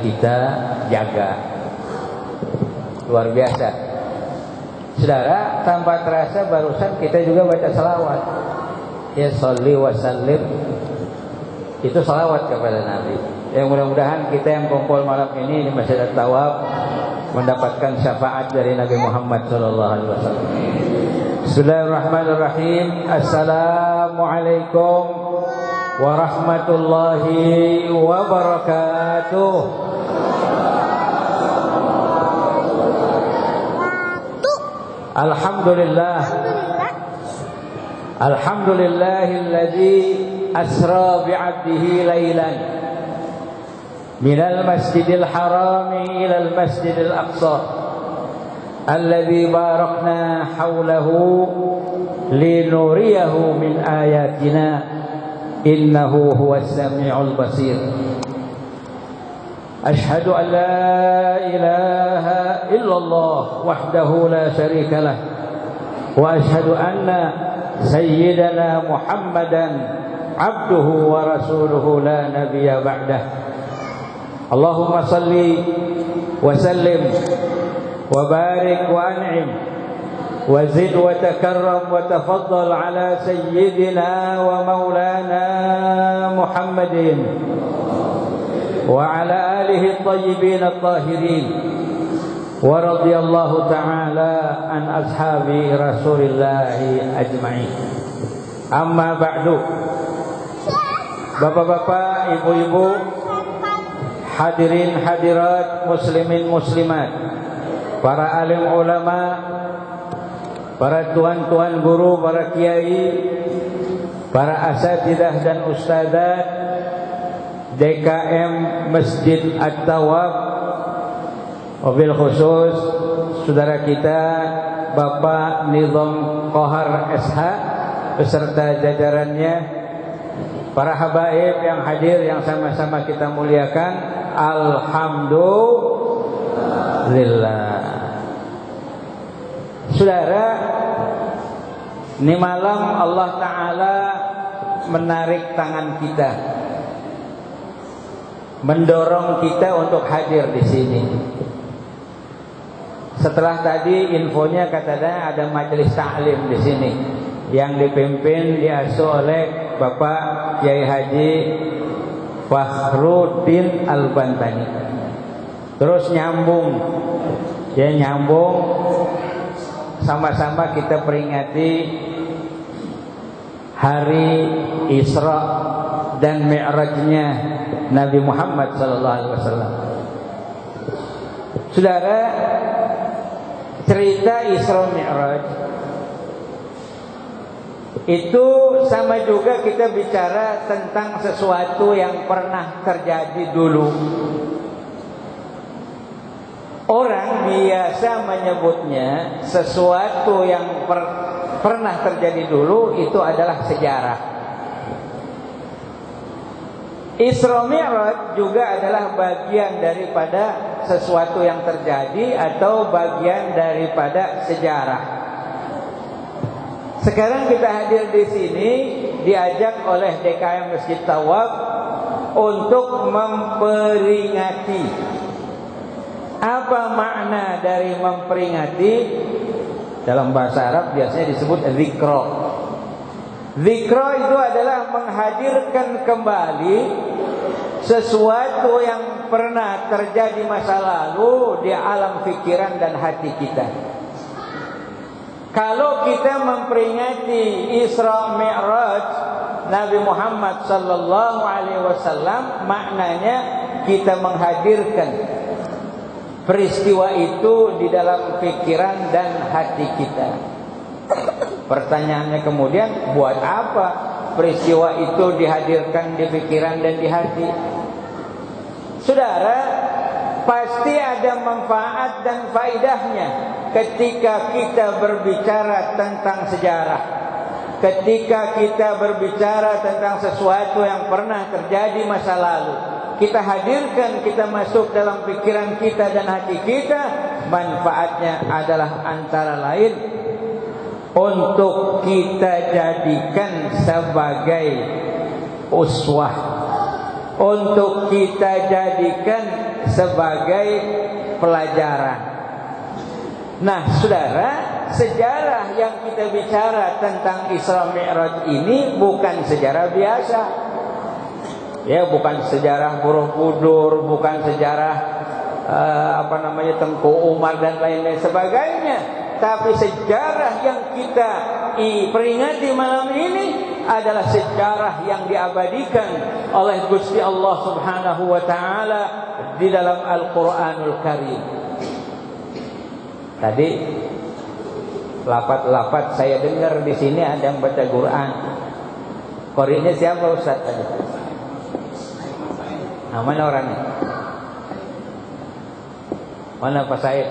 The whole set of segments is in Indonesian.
kita jaga. Luar biasa. Saudara, tanpa terasa barusan kita juga baca salawat. Ya sholli wa sallim. Itu salawat kepada Nabi. Yang mudah-mudahan kita yang kumpul malam ini di Masjid At-Tawab mendapatkan syafaat dari Nabi Muhammad sallallahu alaihi wasallam. Bismillahirrahmanirrahim. Assalamualaikum warahmatullahi wabarakatuh. Alhamdulillah. Alhamdulillahilladzi asra bi'abdihi lailan minal masjidil harami ilal masjidil aqsa alladzi barakna hawlahu linuriyahu min ayatina innahu huwas sami'ul basir. Ashhadu an la ilaha illallah wahdahu la syarika lah wa ashhadu anna sayyidana Muhammadan abduhu wa rasuluhu la nabiyya ba'dah. Allahumma salli wa sallim wa barik wa an'im wa zid wa takarram wa tafaddal ala sayyidina wa maulana Muhammadin wa ala alihi at-tayyibin at-tahirin wa radiyallahu ta'ala an ashabi rasulillahi ajma'in. Amma ba'du. Bapak-bapak, ibu-ibu, hadirin hadirat, muslimin muslimat, para alim ulama, para tuan-tuan guru, para kiai, para asatidzah dan ustadzat DKM Masjid At-Tawab, wabil khusus saudara kita Bapak Nizam Kohar SH beserta jajarannya, para habaib yang hadir yang sama-sama kita muliakan. Alhamdulillah. Saudara, ini malam Allah Ta'ala menarik tangan kita, mendorong kita untuk hadir di sini. Setelah tadi infonya katanya ada majelis taklim di sini yang dipimpin diasuh oleh Bapak Kiai Haji Fakhruddin Al-Bantani. Terus nyambung sama-sama kita peringati hari Isra dan Mi'rajnya Nabi Muhammad sallallahu alaihi wasallam. Saudara, cerita Isra Mi'raj itu sama juga kita bicara tentang sesuatu yang pernah terjadi dulu. Orang biasa menyebutnya sesuatu yang pernah terjadi dulu itu adalah sejarah. Isra Mi'raj juga adalah bagian daripada sesuatu yang terjadi atau bagian daripada sejarah. Sekarang kita hadir di sini diajak oleh DKM Masjid Tawab untuk memperingati. Apa makna dari memperingati? Dalam bahasa Arab biasanya disebut zikra. Zikra itu adalah menghadirkan kembali sesuatu yang pernah terjadi masa lalu di alam pikiran dan hati kita. Kalau kita memperingati Isra Mi'raj Nabi Muhammad sallallahu alaihi wasallam, maknanya kita menghadirkan peristiwa itu di dalam pikiran dan hati kita. Pertanyaannya kemudian, buat apa peristiwa itu dihadirkan di pikiran dan di hati? Saudara, pasti ada manfaat dan faedahnya ketika kita berbicara tentang sejarah, ketika kita berbicara tentang sesuatu yang pernah terjadi masa lalu. Kita hadirkan, kita masuk dalam pikiran kita dan hati kita. Manfaatnya adalah antara lain untuk kita jadikan sebagai uswah, untuk kita jadikan sebagai pelajaran. Nah, saudara, sejarah yang kita bicara tentang Isra Mi'raj ini bukan sejarah biasa. Ya, bukan sejarah Borobudur, bukan sejarah Tengku Umar dan lain-lain sebagainya. Tapi sejarah yang kita peringati malam ini adalah sejarah yang diabadikan oleh Gusti Allah Subhanahu wa taala di dalam Al-Qur'anul Karim. Tadi lapat-lapat saya dengar di sini ada yang baca Quran. Qori'nya siapa Ustaz tadi? Mana orangnya? Mana Pak Said?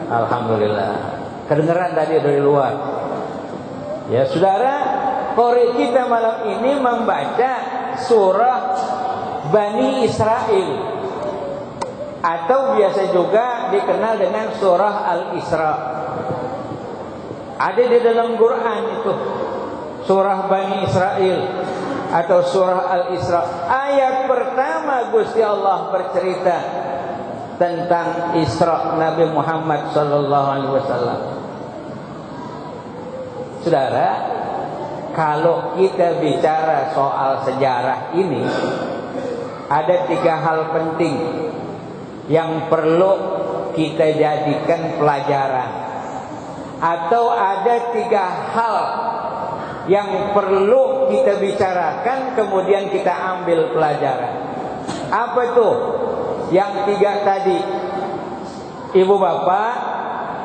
Alhamdulillah. Kedengeran tadi dari luar. Ya, saudara, qori kita malam ini membaca surah Bani Israel, atau biasa juga dikenal dengan surah Al-Isra. Ada di dalam Quran itu surah Bani Israel atau surah Al-Isra. Ayat pertama Gusti Allah bercerita tentang Isra Nabi Muhammad sallallahu alaihi wasallam. Saudara, kalau kita bicara soal sejarah ini, ada 3 hal penting yang perlu kita jadikan pelajaran, atau ada 3 hal yang perlu kita bicarakan kemudian kita ambil pelajaran. Apa itu? Yang 3 tadi, ibu bapak.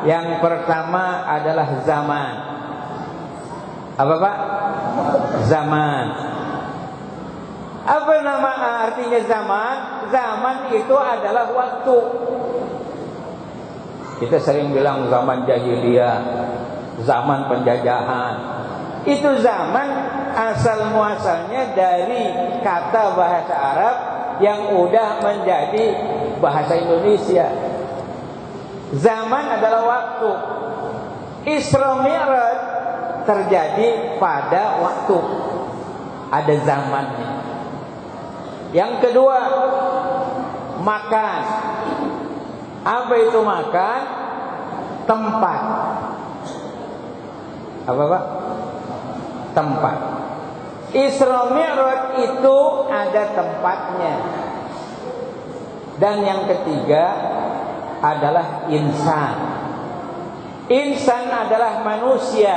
Yang pertama adalah zaman. Apa Pak? Zaman. Apa nama artinya zaman? Zaman itu adalah waktu. Kita sering bilang zaman jahiliyah, zaman penjajahan. Itu zaman asal muasalnya dari kata bahasa Arab yang udah menjadi bahasa Indonesia. Zaman adalah waktu. Isra Mi'raj terjadi pada waktu. Ada zamannya. Yang kedua, makan. Apa itu makan? Tempat. Apa Pak? Tempat. Isra Mi'raj itu ada tempatnya. Dan yang ketiga adalah insan. Insan adalah manusia.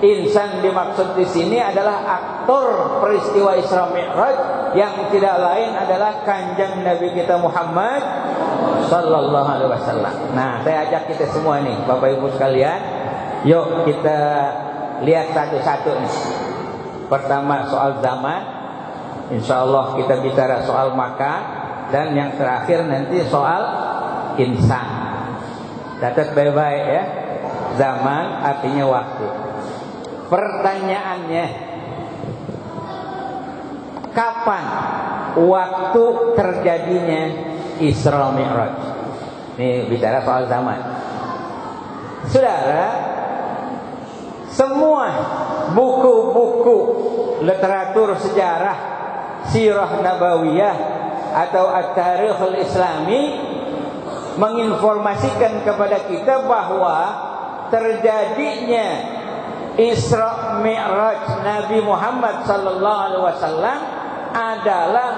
Insan dimaksud di sini adalah aktor peristiwa Isra Mi'raj yang tidak lain adalah kanjeng Nabi kita Muhammad sallallahu alaihi wasallam. Nah, saya ajak kita semua nih, Bapak Ibu sekalian, yuk kita lihat satu-satu nih. Pertama soal zaman, insyaallah kita bicara soal makan, dan yang terakhir nanti soal insan. Catat baik-baik ya. Zaman artinya waktu. Pertanyaannya, kapan waktu terjadinya Isra Mi'raj? Ini bicara soal zaman. Saudara, semua buku-buku literatur sejarah sirah nabawiyah atau at-tarikhul islami menginformasikan kepada kita bahwa terjadinya Isra Mi'raj Nabi Muhammad sallallahu alaihi wasallam adalah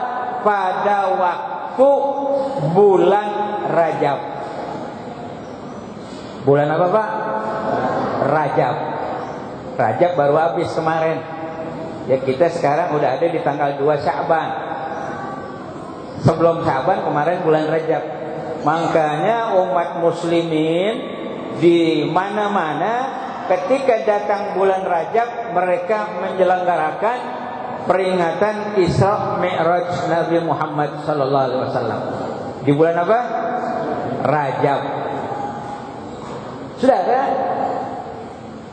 pada waktu bulan Rajab. Bulan apa Pak? Rajab. Rajab baru habis kemarin. Ya, kita sekarang udah ada di tanggal 2 Sya'ban. Sebelum Sya'ban kemarin bulan Rajab. Makanya umat muslimin di mana-mana ketika datang bulan Rajab mereka menyelenggarakan peringatan Isra Mi'raj Nabi Muhammad sallallahu alaihi wasallam. Di bulan apa? Rajab. Saudara,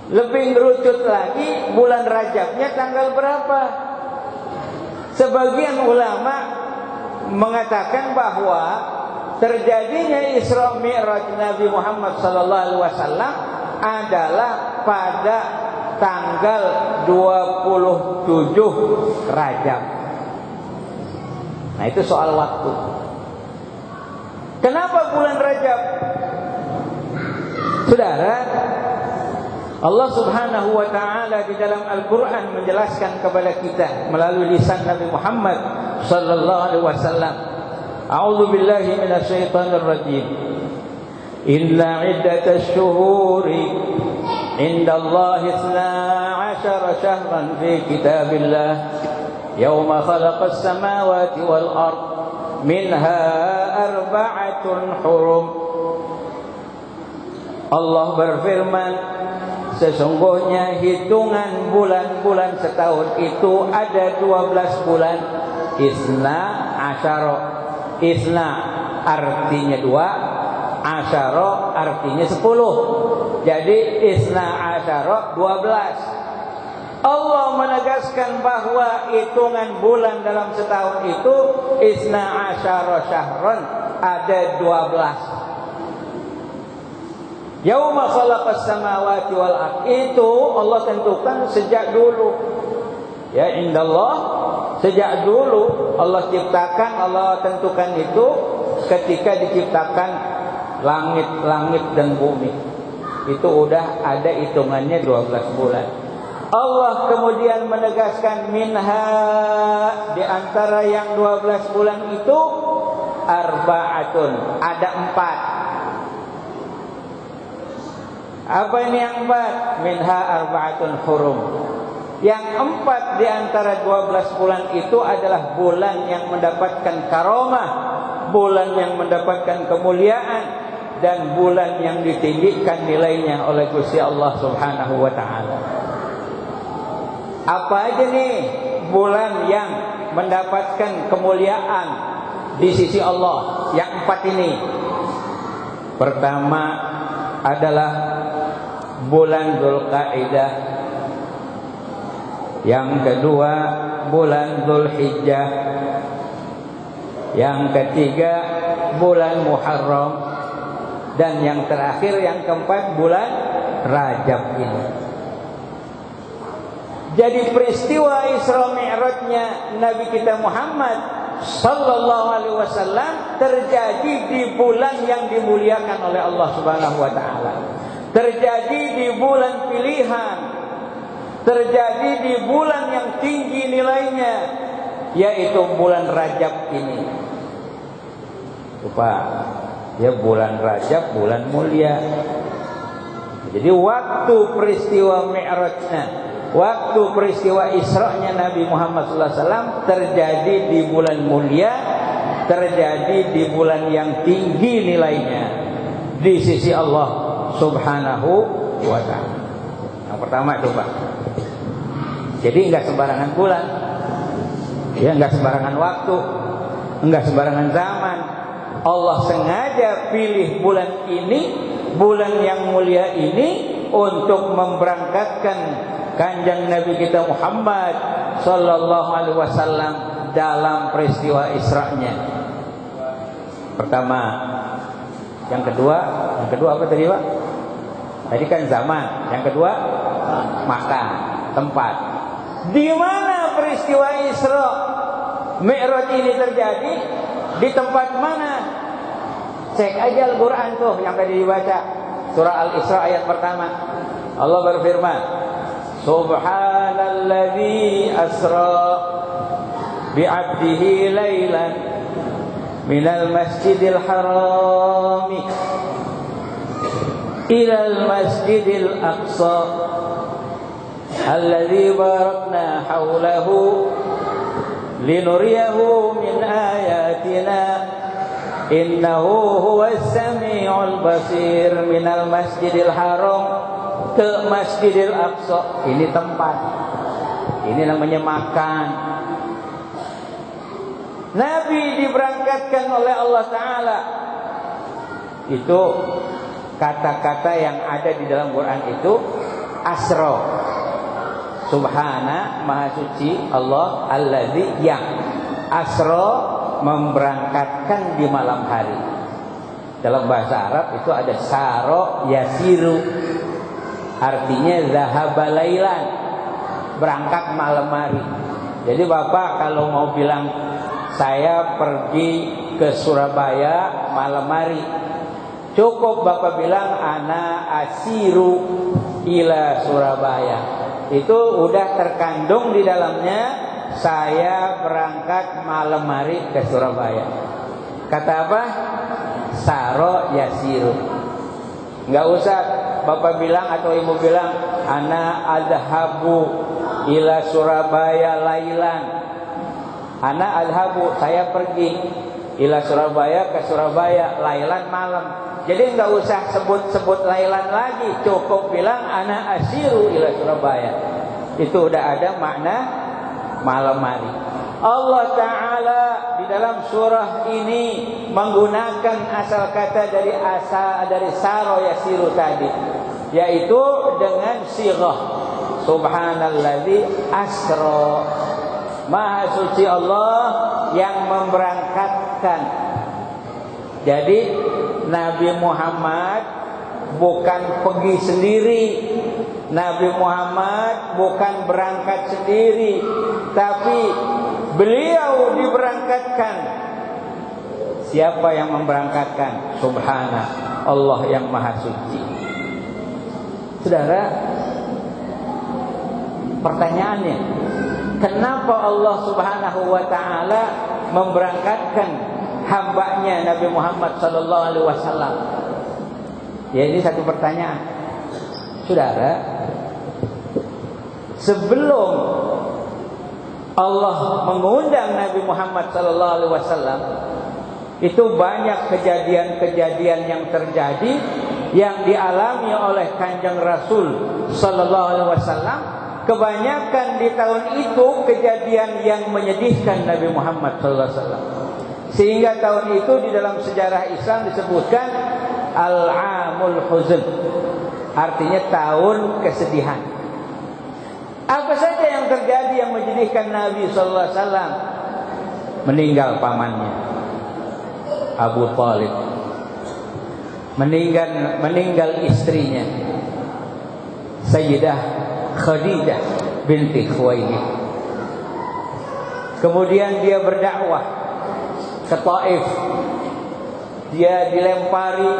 lebih ngerucut lagi, bulan Rajabnya tanggal berapa? Sebagian ulama mengatakan bahwa terjadinya Isra Mi'raj Nabi Muhammad sallallahu alaihi wasallam adalah pada tanggal 27 Rajab. Nah, itu soal waktu. Kenapa bulan Rajab? Saudara, Allah Subhanahu wa taala di dalam Al-Qur'an menjelaskan kepada kita melalui lisan Nabi Muhammad sallallahu alaihi wasallam. A'udzu billahi minasyaitonir rajim. Inna 'iddatasy syuhuri 'indallahi 12 syahran fi kitabillah yauma khalaqas samawati wal ard minha arba'atun hurum. Allah berfirman, sesungguhnya hitungan bulan-bulan setahun itu ada 12 bulan. Isna asyara. Isna artinya 2, asyara artinya 10. Jadi isna asyara 12. Allah menegaskan bahwa hitungan bulan dalam setahun itu isna asyara syahran, ada 12. Yauma khalaqas samawati wal ard, itu Allah tentukan sejak dulu. Ya, indallah, sejak dulu Allah ciptakan, Allah tentukan itu ketika diciptakan langit-langit dan bumi. Itu udah ada hitungannya 12 bulan. Allah kemudian menegaskan minha, di antara yang 12 bulan itu arba'atun, ada 4. Apa ini yang 4? Minha arba'atun hurum. Yang 4 di antara 12 bulan itu adalah bulan yang mendapatkan karamah, bulan yang mendapatkan kemuliaan, dan bulan yang ditinggikan nilainya oleh Gusti Allah Subhanahu wa taala. Apa aja nih bulan yang mendapatkan kemuliaan di sisi Allah? Yang 4 ini. Pertama adalah bulan Dzulqa'dah. Yang kedua bulan Dzulhijjah. Yang ketiga bulan Muharram. Dan yang terakhir, yang keempat, bulan Rajab ini. Jadi peristiwa Isra Mi'rajnya Nabi kita Muhammad sallallahu alaihi wasallam terjadi di bulan yang dimuliakan oleh Allah Subhanahu wa taala. Terjadi di bulan pilihan. Terjadi di bulan yang tinggi nilainya, yaitu bulan Rajab ini. Lupa, ya, bulan Rajab, bulan mulia. Jadi waktu peristiwa Mi'rajnya, waktu peristiwa Isra'nya Nabi Muhammad SAW terjadi di bulan mulia, terjadi di bulan yang tinggi nilainya di sisi Allah Subhanahu wa ta'ala. Yang pertama coba. Jadi enggak sembarangan bulan, ya, enggak sembarangan waktu, enggak sembarangan zaman. Allah sengaja pilih bulan ini, bulan yang mulia ini, untuk memberangkatkan kanjeng Nabi kita Muhammad sallallahu alaihi wasallam dalam peristiwa Isra-nya. Pertama. Yang kedua apa tadi, Pak? Tadi kan zaman. Yang kedua makan, tempat. Di mana peristiwa Isra Mi'raj ini terjadi? Di tempat mana? Cek aja Al-Quran tuh yang tadi dibaca, surah Al-Isra ayat pertama. Allah berfirman, Subhanalladzi asra bi'abdihi laylan minal masjidil harami ilal masjidil aqsa alladzi barakna haulahu linuriyahu min ayatina innahu huwas sami'ul basir. Minal masjidil haram ke masjidil aqsa. Ini tempat, ini namanya makan. Nabi diberangkatkan oleh Allah Ta'ala. Itu kata-kata yang ada di dalam Quran itu asra. Subhana, maha suci Allah, alladzi, yang asra, memberangkatkan di malam hari. Dalam bahasa Arab itu ada saro yasiru, artinya zahaba lailan, berangkat malam hari. Jadi Bapak kalau mau bilang saya pergi ke Surabaya malam hari. Cukup Bapak bilang ana asiru ila Surabaya. Itu udah terkandung di dalamnya saya berangkat malam hari ke Surabaya. Kata apa? Saro yasiru. Enggak usah Bapak bilang atau Ibu bilang ana adhabu ila Surabaya lailan. Ana adhabu, saya pergi ila Surabaya ke Surabaya lailan malam. Jadi enggak usah sebut-sebut lailan lagi, cukup bilang ana asiru ila Surabaya. Itu udah ada makna malam hari. Allah Ta'ala di dalam surah ini menggunakan asal kata dari saro yasiru tadi, yaitu dengan sighah subhanalladzi asra. Maha suci Allah yang memberangkatkan. Jadi Nabi Muhammad bukan pergi sendiri, Nabi Muhammad bukan berangkat sendiri, tapi beliau diberangkatkan. Siapa yang memberangkatkan? Subhana Allah yang maha suci. Saudara, pertanyaannya, kenapa Allah Subhanahu wa ta'ala memberangkatkan hambanya Nabi Muhammad sallallahu alaihi wasallam? Ya, ini satu pertanyaan. Saudara, sebelum Allah mengundang Nabi Muhammad sallallahu alaihi wasallam, itu banyak kejadian-kejadian yang terjadi yang dialami oleh Kanjeng Rasul sallallahu alaihi wasallam. Kebanyakan di tahun itu kejadian yang menyedihkan Nabi Muhammad sallallahu alaihi wasallam. Sehingga tahun itu di dalam sejarah Islam disebutkan Al-Amul Huzn. Artinya tahun kesedihan. Apa saja yang terjadi yang menyedihkan Nabi sallallahu alaihi wasallam? Meninggal pamannya Abu Thalib. Meninggal istrinya Sayyidah Khadijah binti Khuwailid. Kemudian dia berdakwah ke Taif. Dia dilempari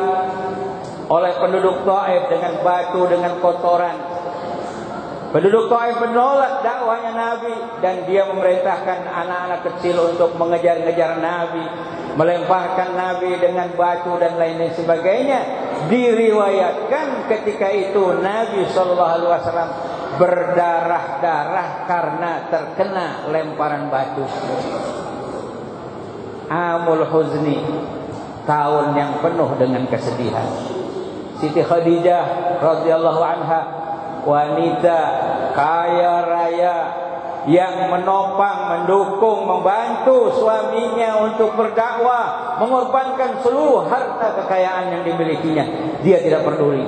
oleh penduduk Taif dengan batu, dengan kotoran. Penduduk Taif menolak dakwahnya Nabi, dan dia memerintahkan anak-anak kecil untuk mengejar-ngejar Nabi, melemparkan Nabi dengan batu dan lain-lain sebagainya. Diriwayatkan ketika itu Nabi sallallahu alaihi wasallam berdarah-darah karena terkena lemparan batu. Amul Huzni, tahun yang penuh dengan kesedihan. Siti Khadijah radhiyallahu anha, wanita kaya raya yang menopang, mendukung, membantu suaminya untuk berdakwah, mengorbankan seluruh harta kekayaan yang dimilikinya. Dia tidak peduli.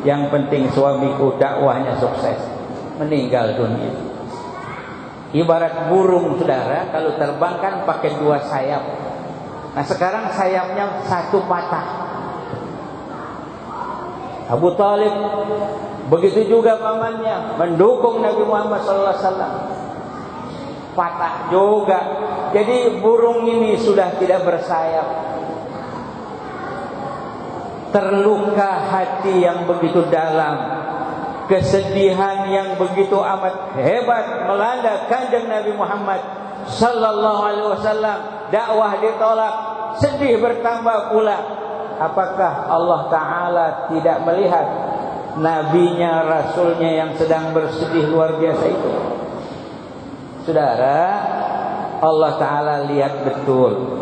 Yang penting suamiku dakwahnya sukses. Meninggal dunia. Ibarat burung, saudara, kalau terbang kan pakai dua sayap. Nah, sekarang sayapnya satu patah. Abu Thalib, begitu juga pamannya, mendukung Nabi Muhammad SAW. Patah juga. Jadi burung ini sudah tidak bersayap. Terluka hati yang begitu dalam. Kesedihan yang begitu amat hebat melanda Kanjeng Nabi Muhammad sallallahu alaihi wasallam. Dakwah ditolak, sedih bertambah pula. Apakah Allah Ta'ala tidak melihat nabinya, rasulnya yang sedang bersedih luar biasa itu? Saudara, Allah Ta'ala lihat betul.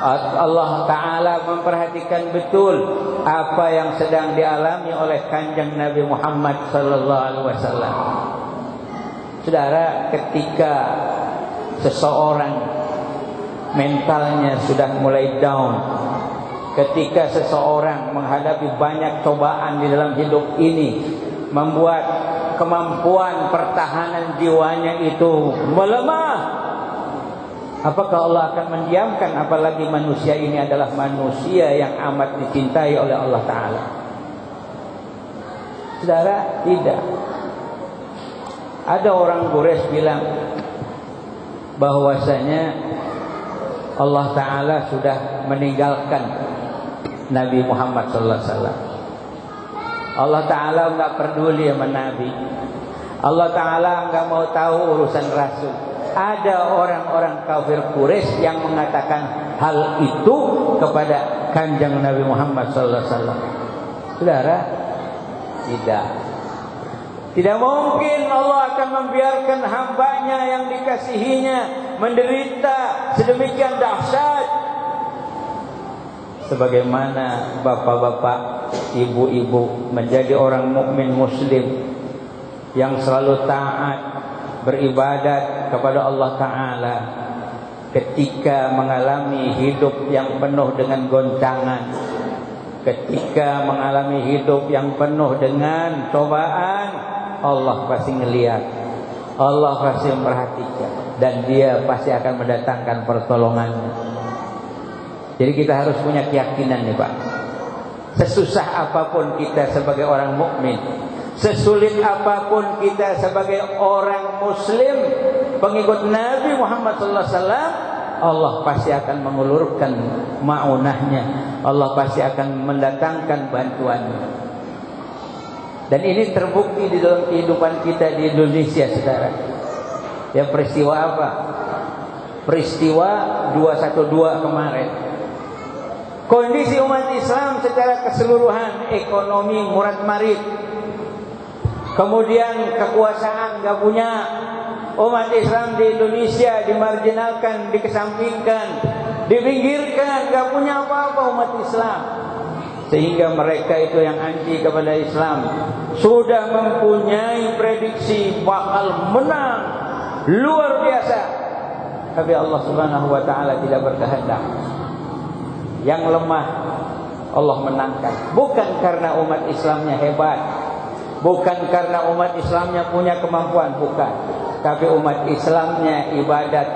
Allah Ta'ala memperhatikan betul apa yang sedang dialami oleh Kanjeng Nabi Muhammad sallallahu alaihi wasallam. Saudara, ketika seseorang mentalnya sudah mulai down, ketika seseorang menghadapi banyak cobaan di dalam hidup ini, membuat kemampuan pertahanan jiwanya itu melemah, apakah Allah akan mendiamkan? Apalagi manusia ini adalah manusia yang amat dicintai oleh Allah Ta'ala. Saudara, tidak. Ada orang Quraisy bilang bahwasanya Allah Ta'ala sudah meninggalkan Nabi Muhammad sallallahu alaihi wasallam. Allah Ta'ala enggak peduli sama Nabi. Allah Ta'ala enggak mau tahu urusan Rasul. Ada orang-orang kafir Quraisy yang mengatakan hal itu kepada kanjeng Nabi Muhammad sallallahu alaihi wasallam. Saudara, tidak mungkin Allah akan membiarkan hambanya yang dikasihinya menderita sedemikian dahsyat. Sebagaimana bapak-bapak, ibu-ibu menjadi orang mukmin muslim yang selalu taat beribadat kepada Allah Ta'ala, ketika mengalami hidup yang penuh dengan goncangan, ketika mengalami hidup yang penuh dengan cobaan, Allah pasti ngelihat, Allah pasti memperhatikan, dan Dia pasti akan mendatangkan pertolongannya. Jadi kita harus punya keyakinan nih Pak. Sesusah apapun kita sebagai orang mukmin, sesulit apapun kita sebagai orang muslim, pengikut Nabi Muhammad SAW, Allah pasti akan mengulurkan ma'unahnya, Allah pasti akan mendatangkan bantuannya. Dan ini terbukti di dalam kehidupan kita di Indonesia, saudara. Ya, peristiwa apa? Peristiwa 212 kemarin. Kondisi umat Islam secara keseluruhan, ekonomi murad-marid, kemudian kekuasaan gak punya. Umat Islam di Indonesia dimarginalkan, dikesampingkan, dipinggirkan, gak punya apa-apa umat Islam. Sehingga mereka itu yang anti kepada Islam sudah mempunyai prediksi bakal menang luar biasa. Tapi Allah Subhanahu wa Ta'ala tidak berkehendak. Yang lemah Allah menangkan. Bukan karena umat Islamnya hebat, bukan karena umat Islamnya punya kemampuan, bukan. Tapi umat Islamnya ibadat,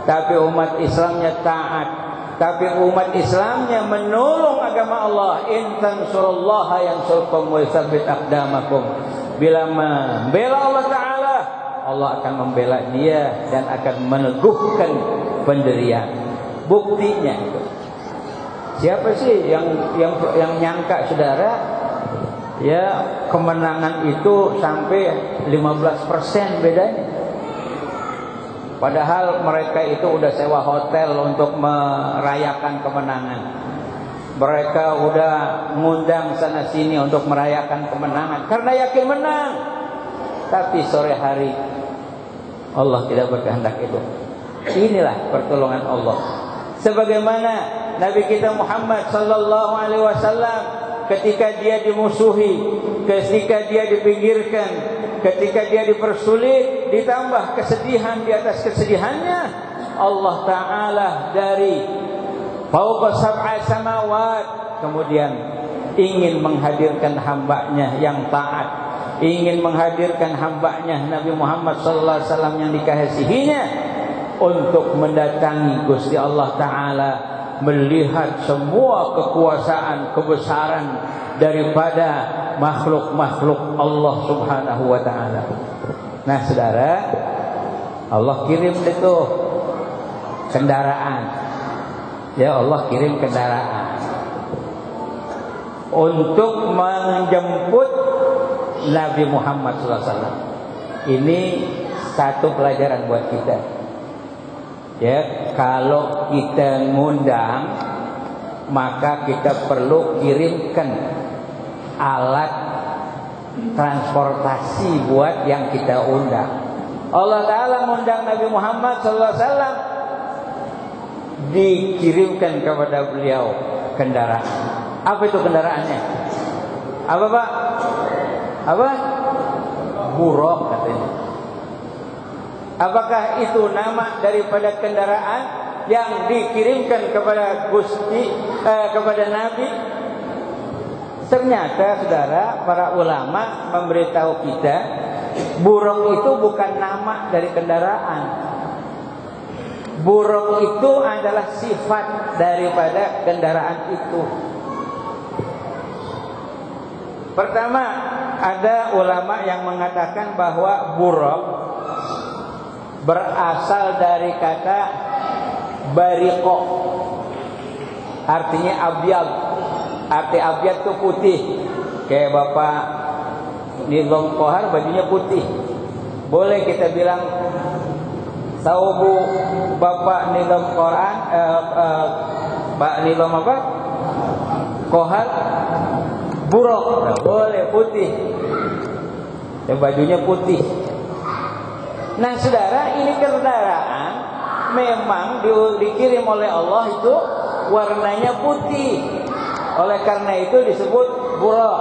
tapi umat Islamnya taat, tapi umat Islamnya menolong agama Allah. In tansurullaha yansurkum wa yutsabbit aqdamakum. Bila membela Allah Ta'ala, Allah akan membela dia dan akan meneguhkan pendirian. Buktinya itu. Siapa sih yang nyangka, saudara, ya kemenangan itu sampai 15% bedanya. Padahal mereka itu udah sewa hotel untuk merayakan kemenangan. Mereka udah ngundang sana sini untuk merayakan kemenangan karena yakin menang. Tapi sore hari Allah tidak berkehendak itu. Inilah pertolongan Allah. Sebagaimana Nabi kita Muhammad sallallahu alaihi wasallam ketika dia dimusuhi, ketika dia dipinggirkan, ketika dia dipersulit, ditambah kesedihan di atas kesedihannya, Allah Ta'ala dari fauqa sab'a samawat kemudian ingin menghadirkan hambanya yang taat, ingin menghadirkan hambanya Nabi Muhammad sallallahu alaihi wasallam yang dikasihinya untuk mendatangi Gusti Allah Ta'ala, melihat semua kekuasaan, kebesaran daripada makhluk-makhluk Allah Subhanahu wa Ta'ala. Nah, saudara, Allah kirim itu kendaraan. Ya, Allah kirim kendaraan untuk menjemput Nabi Muhammad SAW. Ini satu pelajaran buat kita. Ya, kalau kita ngundang, maka kita perlu kirimkan alat transportasi buat yang kita undang. Allah Ta'ala mengundang Nabi Muhammad SAW, dikirimkan kepada beliau kendaraan. Apa itu kendaraannya? Apa Pak? Apa? Buraq katanya. Apakah itu nama daripada kendaraan yang dikirimkan kepada kepada Nabi? Ternyata, saudara, para ulama memberitahu kita, buraq itu bukan nama dari kendaraan. Buraq itu adalah sifat daripada kendaraan itu. Pertama, ada ulama yang mengatakan bahwa buraq berasal dari kata bariqo, artinya abyad. Arti abyad itu putih. Kayak Bapak Nizam Kohar bajunya putih. Boleh kita bilang saubu Bapak Nizam Quran, Pak Nizam apa? Kohar buruk. Nah, boleh putih. Dan bajunya putih. Nah, saudara, ini kendaraan memang dikirim oleh Allah itu warnanya putih. Oleh karena itu disebut buruk.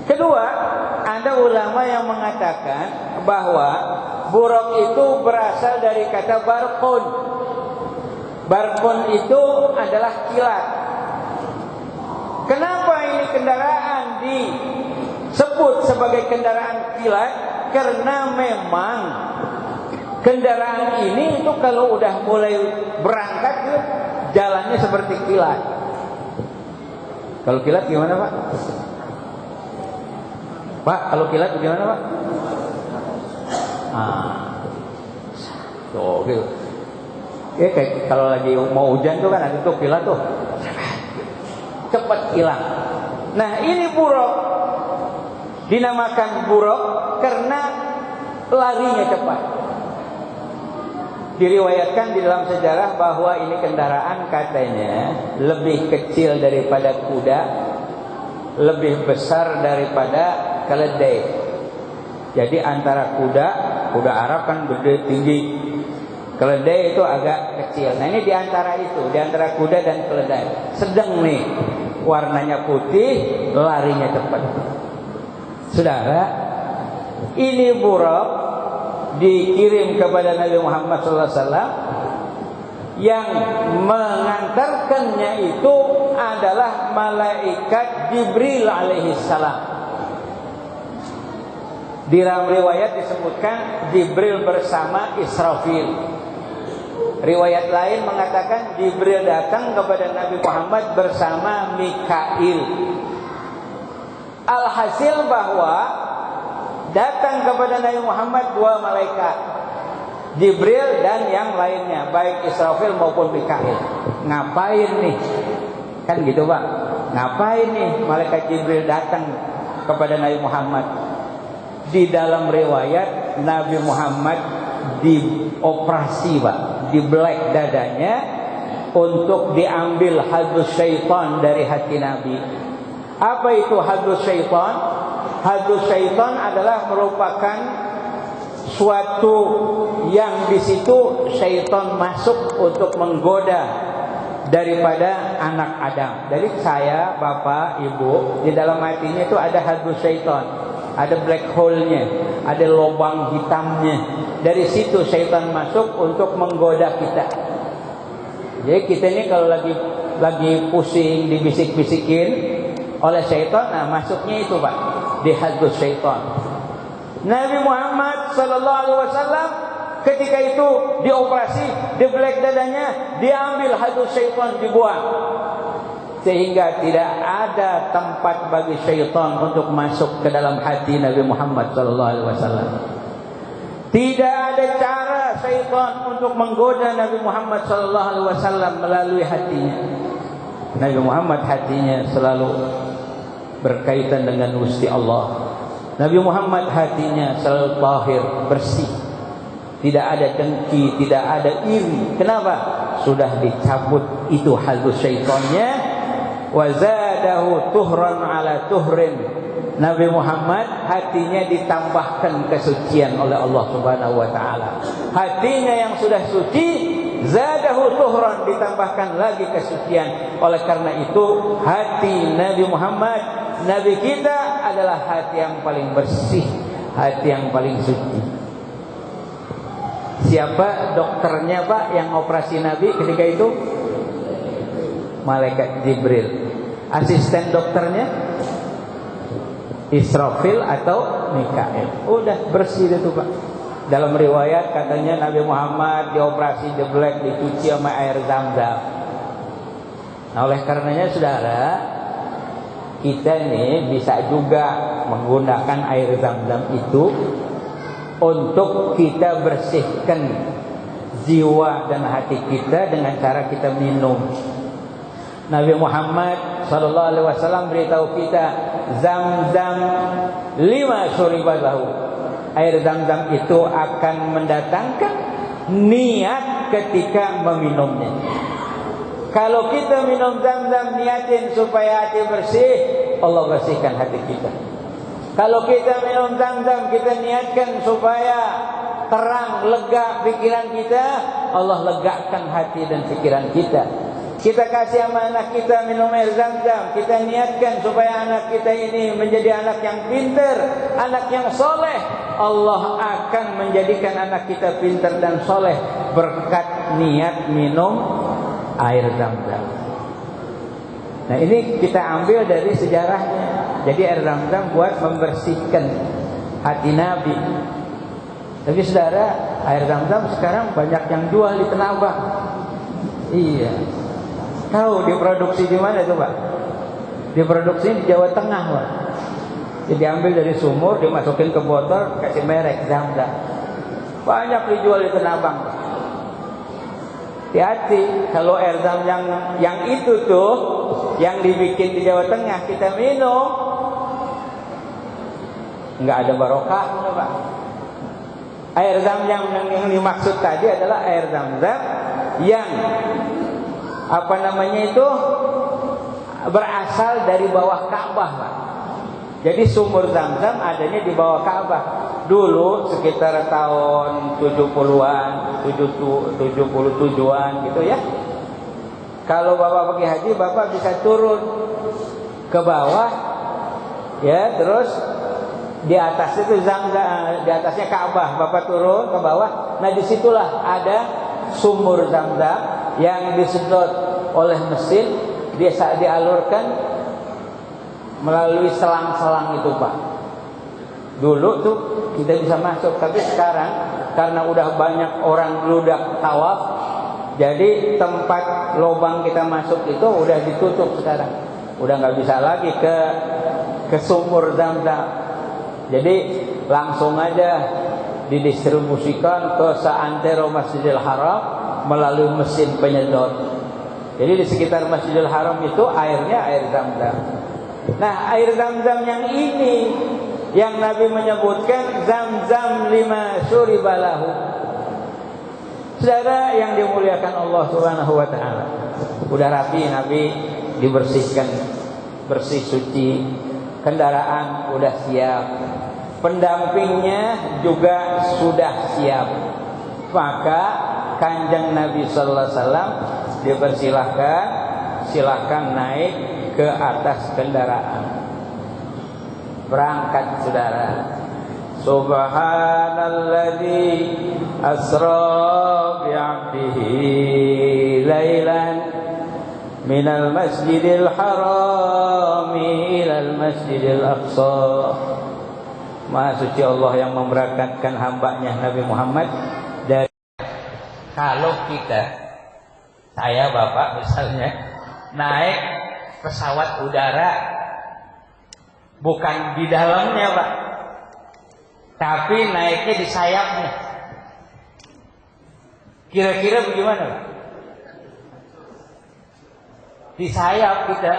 Kedua, ada ulama yang mengatakan bahwa buruk itu berasal dari kata barqun. Barqun itu adalah kilat. Kenapa ini kendaraan disebut sebagai kendaraan kilat? Karena memang kendaraan ini itu kalau udah mulai berangkat jalannya seperti kilat. Kalau kilat gimana, Pak? Pak, kalau kilat gimana, Pak? Tuh, gitu. Kayak kalau lagi mau hujan tuh kan ada tuh kilat tuh, cepat hilang. Nah, ini buruk. Dinamakan buruk karena larinya cepat. Diriwayatkan di dalam sejarah bahwa ini kendaraan katanya lebih kecil daripada kuda, lebih besar daripada keledai. Jadi antara kuda Arab kan gede tinggi, keledai itu agak kecil. Nah, ini di antara itu, di antara kuda dan keledai. Sedang nih, warnanya putih, larinya cepat. Saudara, ini buruk dikirim kepada Nabi Muhammad SAW, yang mengantarkannya itu adalah malaikat Jibril alaihissalam. Di dalam riwayat disebutkan Jibril bersama Israfil. Riwayat lain mengatakan Jibril datang kepada Nabi Muhammad bersama Mikail. Alhasil bahwa datang kepada Nabi Muhammad dua malaikat, Jibril dan yang lainnya, baik Israfil maupun Mikail. Ngapain nih? Kan gitu, Pak. Ngapain nih malaikat Jibril datang kepada Nabi Muhammad? Di dalam riwayat Nabi Muhammad dioperasi, Pak, di belek dadanya untuk diambil hadus syaitan dari hati Nabi. Apa itu hadus syaitan? Hadus syaitan adalah merupakan suatu yang di situ syaitan masuk untuk menggoda daripada anak Adam. Jadi saya, bapak, ibu, di dalam hatinya itu ada hadus syaitan, ada black hole-nya, ada lubang hitamnya. Dari situ syaitan masuk untuk menggoda kita. Jadi kita ini kalau lagi pusing, dibisik-bisikin oleh syaitan, nah masuknya itu, Pak, di hadus syaitan. Nabi Muhammad SAW ketika itu dioperasi, di belek dadanya, diambil hadus syaitan, dibuang, sehingga tidak ada tempat bagi syaitan untuk masuk ke dalam hati Nabi Muhammad SAW. Tidak ada cara syaitan untuk menggoda Nabi Muhammad SAW melalui hatinya. Nabi Muhammad hatinya selalu berkaitan dengan Gusti Allah. Nabi Muhammad hatinya selalu tahir, bersih. Tidak ada dengki, tidak ada iri. Kenapa? Sudah dicabut itu hadus syaitannya. Wa zadahu tuhran ala tuhrin. Nabi Muhammad hatinya ditambahkan kesucian oleh Allah Subhanahu wa taala. Hatinya yang sudah suci, zadahu tuhran, ditambahkan lagi kesucian. Oleh karena itu, hati Nabi Muhammad, Nabi kita, adalah hati yang paling bersih, hati yang paling suci. Siapa dokternya, Pak, yang operasi Nabi ketika itu? Malaikat Jibril. Asisten dokternya Israfil atau Mikail. Udah bersih itu, Pak. Dalam riwayat katanya Nabi Muhammad dioperasi, jeblek, dicuci sama air Zam-Zam. Nah, oleh karenanya saudara, kita ini bisa juga menggunakan air Zam-Zam itu untuk kita bersihkan jiwa dan hati kita dengan cara kita minum. Nabi Muhammad sallallahu alaihi wasallam beritahu kita, Zam-zam lima syuribat lahu. Air Zam-zam itu akan mendatangkan niat ketika meminumnya. Kalau kita minum Zam-zam niatin supaya hati bersih, Allah bersihkan hati kita. Kalau kita minum Zam-zam kita niatkan supaya terang, lega pikiran kita, Allah legakan hati dan pikiran kita. Kita kasih sama anak kita minum air Zam-zam, kita niatkan supaya anak kita ini menjadi anak yang pintar, anak yang soleh. Allah akan menjadikan anak kita pintar dan soleh berkat niat minum air Zam-zam. Nah, ini kita ambil dari sejarahnya. Jadi air Zam-zam buat membersihkan hati Nabi. Tapi saudara, air Zam-zam sekarang banyak yang jual di Tanah Abang. Iya. Tahu diproduksi di mana tuh, Pak? Diproduksi di Jawa Tengah, Pak. Jadi diambil dari sumur, dimasukin ke botol, kasih merek Zam-zam. Banyak dijual di Tanah Abang. Hati-hati, kalau air Zam-zam yang itu tuh, yang dibikin di Jawa Tengah kita minum, nggak ada barokahnya, Pak. Air Zam-zam yang dimaksud tadi adalah air Zam-zam yang berasal dari bawah Ka'bah, Pak. Jadi sumur Zam-zam adanya di bawah Ka'bah. Dulu sekitar tahun 70-an, 77-an gitu ya. Kalau Bapak pergi haji, Bapak bisa turun ke bawah ya, terus di atas itu Zam-zam, di atasnya Ka'bah, Bapak turun ke bawah. Nah, disitulah ada sumur Zam-zam yang disedot oleh mesin, dia dialurkan melalui selang-selang itu, Pak. Dulu tuh kita bisa masuk, tapi sekarang karena udah banyak orang bludak tawaf, jadi tempat lubang kita masuk itu udah ditutup sekarang. Udah nggak bisa lagi ke sumur Zam-zam. Jadi langsung aja didistribusikan ke seantero Masjidil Haram melalui mesin penyedot. Jadi di sekitar Masjidil Haram itu airnya air Zam-zam. Nah, air Zam-zam yang ini yang Nabi menyebutkan Zam-zam lima syuribalahu. Saudara yang dimuliakan Allah Subhanahu wa taala. Udah rapi Nabi dibersihkan, bersih suci, kendaraan udah siap, pendampingnya juga sudah siap. Maka Kanjeng Nabi sallallahu alaihi wasallam dipersilahkan, silakan naik ke atas kendaraan. Berangkat saudara. Subhanalladzi asra bi'abdihi lailan minal masjidil harami ilal masjidil aqsa. Maha suci Allah yang memberangkatkan hambanya Nabi Muhammad dari. Kalau kita, saya Bapak misalnya naik pesawat udara, bukan di dalamnya, Pak, tapi naiknya di sayapnya. Kira-kira bagaimana, Pak? Di sayap kita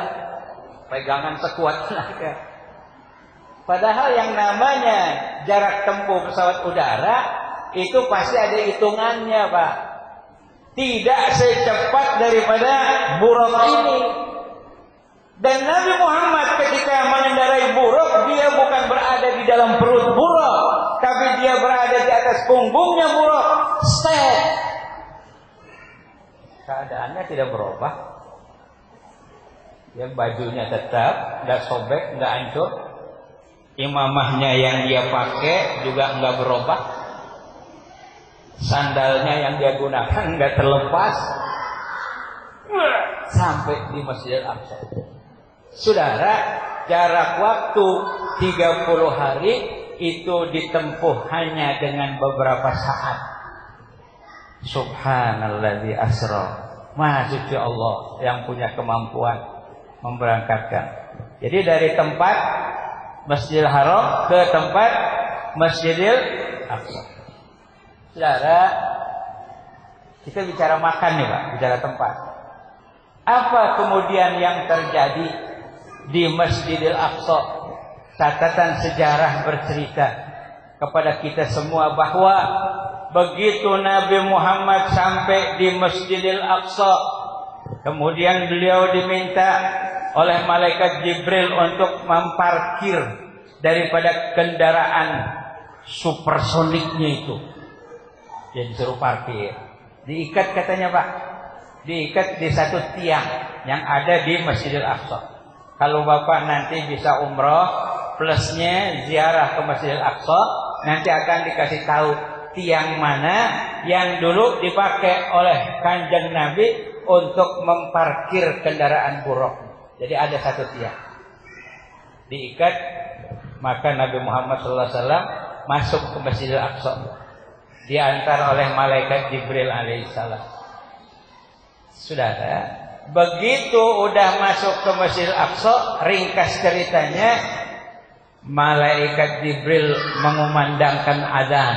pegangan sekuat tenaga. Padahal yang namanya jarak tempuh pesawat udara itu pasti ada hitungannya, Pak. Tidak secepat daripada buruk ini. Dan Nabi Muhammad ketika mengendarai buruk, dia bukan berada di dalam perut buruk, tapi dia berada di atas punggungnya buruk. Step. Keadaannya tidak berubah. Ya, bajunya tetap, nggak sobek, nggak hancur. Imamahnya yang dia pakai juga nggak berubah. Sandalnya yang dia gunakan nggak terlepas sampai di Masjidil Aqsa. Saudara, jarak waktu 30 hari itu ditempuh hanya dengan beberapa saat. Subhanalladzi asra. Maha suci Allah yang punya kemampuan memberangkatkan. Jadi dari tempat Masjidil Haram ke tempat Masjidil Aqsa. Saudara, Kita bicara makan nih Pak, bicara tempat. Apa kemudian yang terjadi di Masjidil Aqsa? Catatan sejarah bercerita kepada kita semua bahwa begitu Nabi Muhammad sampai di Masjidil Aqsa, kemudian beliau diminta oleh malaikat Jibril untuk memparkir daripada kendaraan supersoniknya itu. Jadi disuruh parkir. Diikat katanya Pak. Diikat di satu tiang yang ada di Masjidil Aqsa. Kalau Bapak nanti bisa umroh, plusnya ziarah ke Masjidil Aqsa, nanti akan dikasih tahu tiang mana yang dulu dipakai oleh Kanjeng Nabi untuk memparkir kendaraan buruk. Jadi ada satu tiang diikat, maka Nabi Muhammad SAW masuk ke Masjidil Aqsa, diantar oleh malaikat Jibril alaihissalam. Saudara, begitu udah masuk ke Masjidil Aqsa, ringkas ceritanya, malaikat Jibril mengumandangkan azan.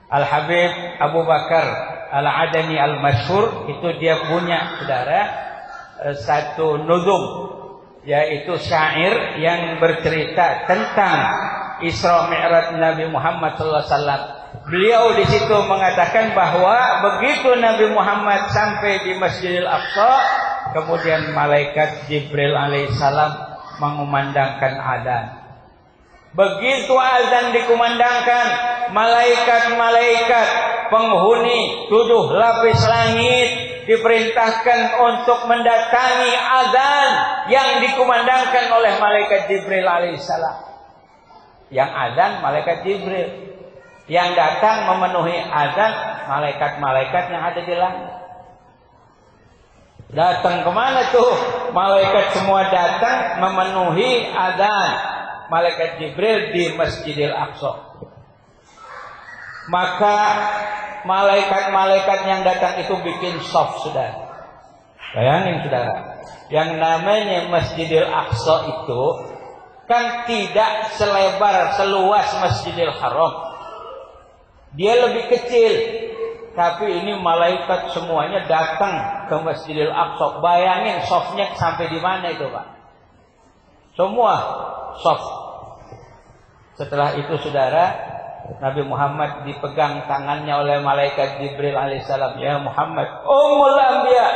Al-Habib Abu Bakar Al-Adani Al-Masyhur itu dia punya, saudara, satu nuzum, yaitu syair yang bercerita tentang Isra Mi'raj Nabi Muhammad SAW. Beliau di situ mengatakan bahwa begitu Nabi Muhammad sampai di Masjidil Aqsa, kemudian malaikat Jibril alaihissalam mengumandangkan azan. Begitu azan dikumandangkan, malaikat-malaikat penghuni 7 lapis langit diperintahkan untuk mendatangi azan yang dikumandangkan oleh malaikat Jibril alaihissalam. Yang azan malaikat Jibril, yang datang memenuhi azan malaikat-malaikat yang ada di langit. Datang kemana tuh? Malaikat semua datang memenuhi azan malaikat Jibril di Masjidil Aqsa. Maka malaikat-malaikat yang datang itu bikin shaf, saudara. Bayangin saudara, yang namanya Masjidil Aqsa itu kan tidak selebar seluas Masjidil Haram. Dia lebih kecil. Tapi ini malaikat semuanya datang ke Masjidil Aqsa. Bayangin shafnya sampai di mana itu Pak? Semua shaf. Setelah itu saudara, Nabi Muhammad dipegang tangannya oleh malaikat Jibril alaihissalam. Ya Muhammad, Ummul Anbiya,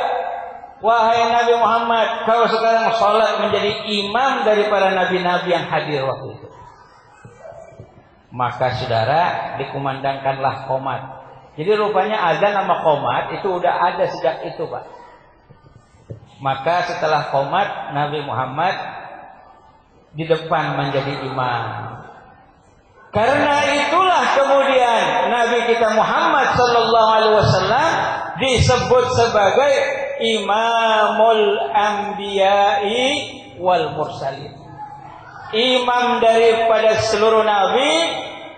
wahai Nabi Muhammad, kau sekarang sholat menjadi imam dari para nabi-nabi yang hadir waktu itu. Maka saudara, dikumandangkanlah qomat. Jadi rupanya azan sama qomat itu udah ada sejak itu Pak. Maka setelah qomat, Nabi Muhammad di depan menjadi imam. Karena itulah kemudian Nabi kita Muhammad sallallahu alaihi wasallam disebut sebagai Imamul Anbiya'i wal Mursalin. Imam daripada seluruh nabi,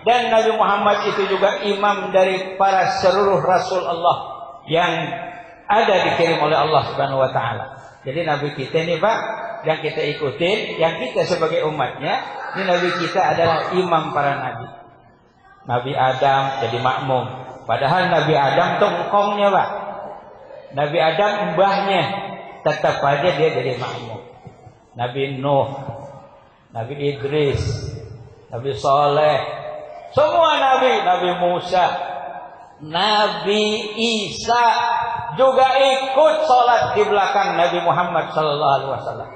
dan Nabi Muhammad itu juga imam dari para seluruh Rasul Allah yang ada dikirim oleh Allah Subhanahu wa taala. Jadi nabi kita ini Pak, yang kita ikutin, yang kita sebagai umatnya, ini nabi kita adalah imam para nabi. Nabi Adam jadi makmum, padahal Nabi Adam tuh engkongnya Pak. Nabi Adam mbahnya, tetap aja dia jadi makmum. Nabi Nuh, Nabi Idris, Nabi Saleh, semua nabi, Nabi Musa, Nabi Isa juga ikut sholat di belakang Nabi Muhammad sallallahu alaihi wasallam.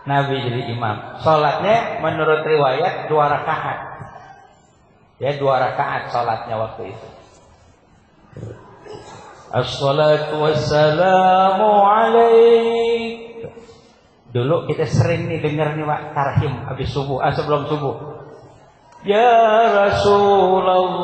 Nabi jadi imam. Sholatnya menurut riwayat 2 rakaat. Ya 2 rakaat sholatnya waktu itu. Assalatu wassalamu alaik. Dulu kita sering nih dengar nih Pak tarhim habis subuh, sebelum subuh. Ya Rasulullah,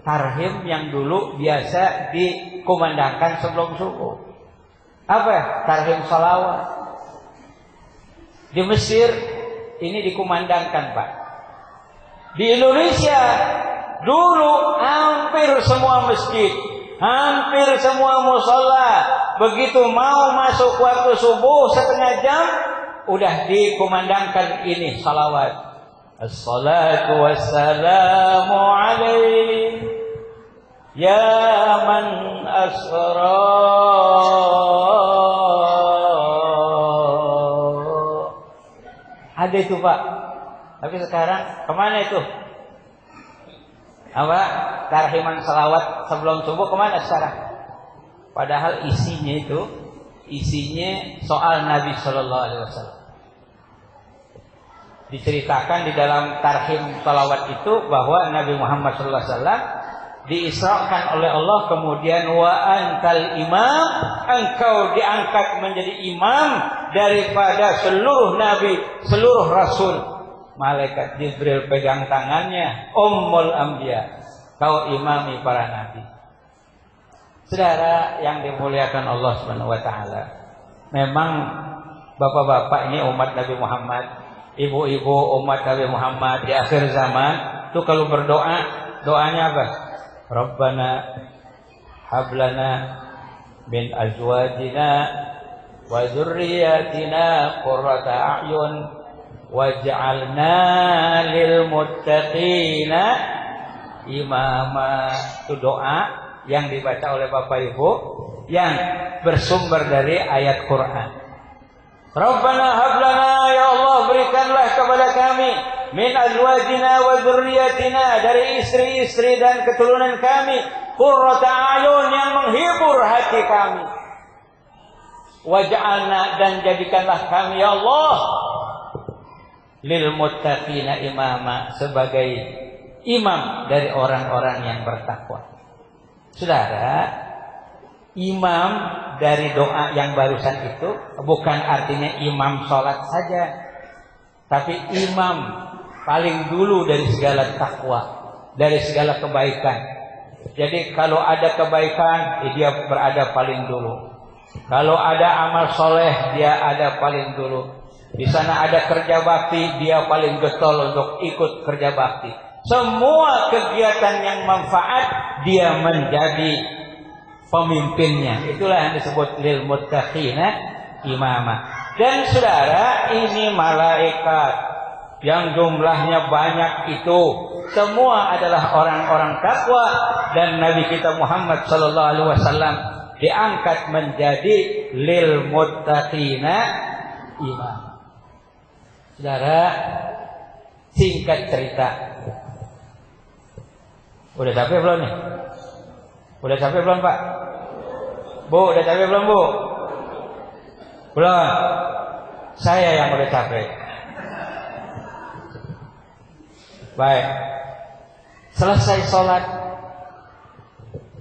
tarhim yang dulu biasa dikumandangkan sebelum subuh. Apa? Tarhim salawat. Di Mesir ini dikumandangkan Pak. Di Indonesia dulu hampir semua masjid, Hampir semua musola begitu mau masuk waktu subuh setengah jam udah dikumandangkan ini salawat. Assalatu wassalamu alaihi ya man asra. Ada itu Pak. Tapi sekarang kemana itu? Apa? Tarhiman salawat sebelum subuh kemana sekarang? Padahal isinya soal Nabi Shallallahu Alaihi Wasallam. Diceritakan di dalam tarhim salawat itu bahwa Nabi Muhammad Shallallahu Alaihi Wasallam diisrakan oleh Allah, kemudian wa antal imam, engkau diangkat menjadi imam daripada seluruh nabi, seluruh rasul. Malaikat Jibril pegang tangannya, Ummul Anbiya, kau imami para nabi. Saudara yang dimuliakan Allah Subhanahu wa taala, memang bapak-bapak ini umat Nabi Muhammad, ibu-ibu umat Nabi Muhammad di akhir zaman itu kalau berdoa, doanya apa? Rabbana hablana min azwajina wa dzurriyyatina qurrata a'yun waj'alna lil muttaqina imama. Itu doa yang dibaca oleh Bapak Ibu yang bersumber dari ayat Quran. Rabbana hablana, ya Allah berikanlah kepada kami min azwajina wa dzurriyyatina, dari istri-istri dan keturunan kami, qurrata a'yun, yang menghibur hati kami. Waj'alna, dan jadikanlah kami ya Allah lil muttaqina imama, sebagai imam dari orang-orang yang bertakwa. Saudara, imam dari doa yang barusan itu bukan artinya imam sholat saja, tapi imam paling dulu dari segala takwa, dari segala kebaikan. Jadi kalau ada kebaikan, dia berada paling dulu. Kalau ada amal soleh, dia ada paling dulu. Di sana ada kerja bakti, dia paling getol untuk ikut kerja bakti. Semua kegiatan yang manfaat, dia menjadi pemimpinnya. Itulah yang disebut lil muttaqina imama. Dan saudara, ini malaikat yang jumlahnya banyak itu semua adalah orang-orang takwa, dan Nabi kita Muhammad sallallahu alaihi wasallam diangkat menjadi lil muttaqina imam. Saudara, singkat cerita. Udah capek belum nih? Udah capek belum Pak? Bu, udah capek belum Bu? Belum. Saya yang udah capek. Baik. Selesai sholat,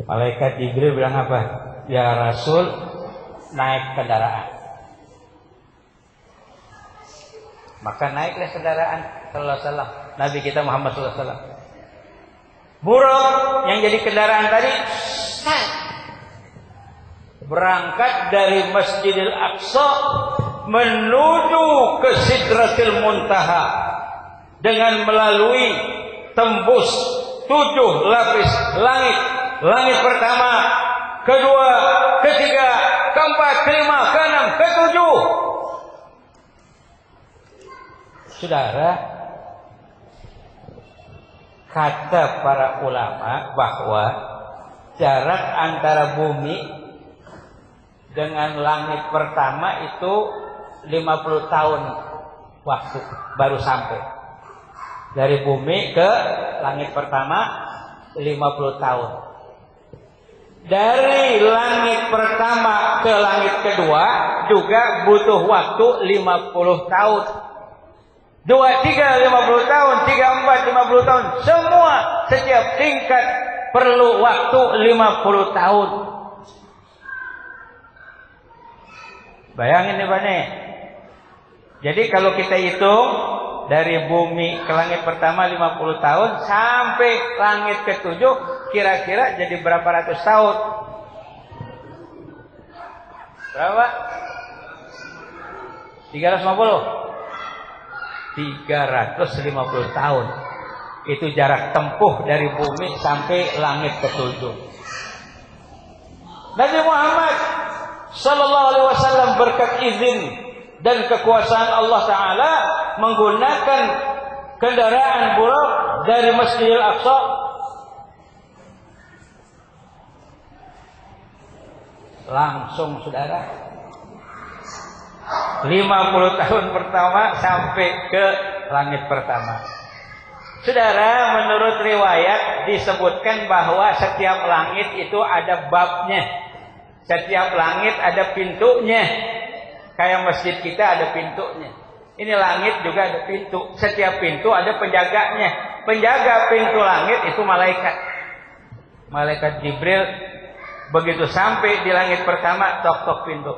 malaikat Jibril bilang apa? Ya Rasul, naik kendaraan. Maka naiklah kendaraan sallallahu alaihi wasallam, Nabi kita Muhammad sallallahu alaihi wasallam. Buruk yang jadi kendaraan tadi berangkat dari Masjidil Aqsa menuju ke Sidratil Muntaha dengan melalui tembus 7 lapis langit. Langit pertama, kedua, ketiga, keempat, kelima, keenam, ketujuh. Saudara, kata para ulama bahwa jarak antara bumi dengan langit pertama itu 50 tahun waktu baru sampai. Dari bumi ke langit pertama 50 tahun. Dari langit pertama ke langit kedua juga butuh waktu 50 tahun. 2, 3, 50 tahun, 3, 4, 50 tahun. Semua setiap tingkat perlu waktu 50 tahun. Bayangin nih Pak nih. Jadi kalau kita hitung dari bumi ke langit pertama 50 tahun sampai langit ke-7, kira-kira jadi berapa ratus tahun? Berapa? 350 tahun. Itu jarak tempuh dari bumi sampai langit ke-7. Nabi Muhammad sallallahu alaihi wasallam berkat izin dan kekuasaan Allah taala menggunakan kendaraan Buraq dari Masjidil Aqsa langsung saudara 50 tahun pertama sampai ke langit pertama. Saudara, menurut riwayat disebutkan bahwa setiap langit itu ada babnya. Setiap langit ada pintunya. Kayak masjid kita ada pintunya. Ini langit juga ada pintu. Setiap pintu ada penjaganya. Penjaga pintu langit itu malaikat. Malaikat Jibril begitu sampai di langit pertama tok-tok pintu.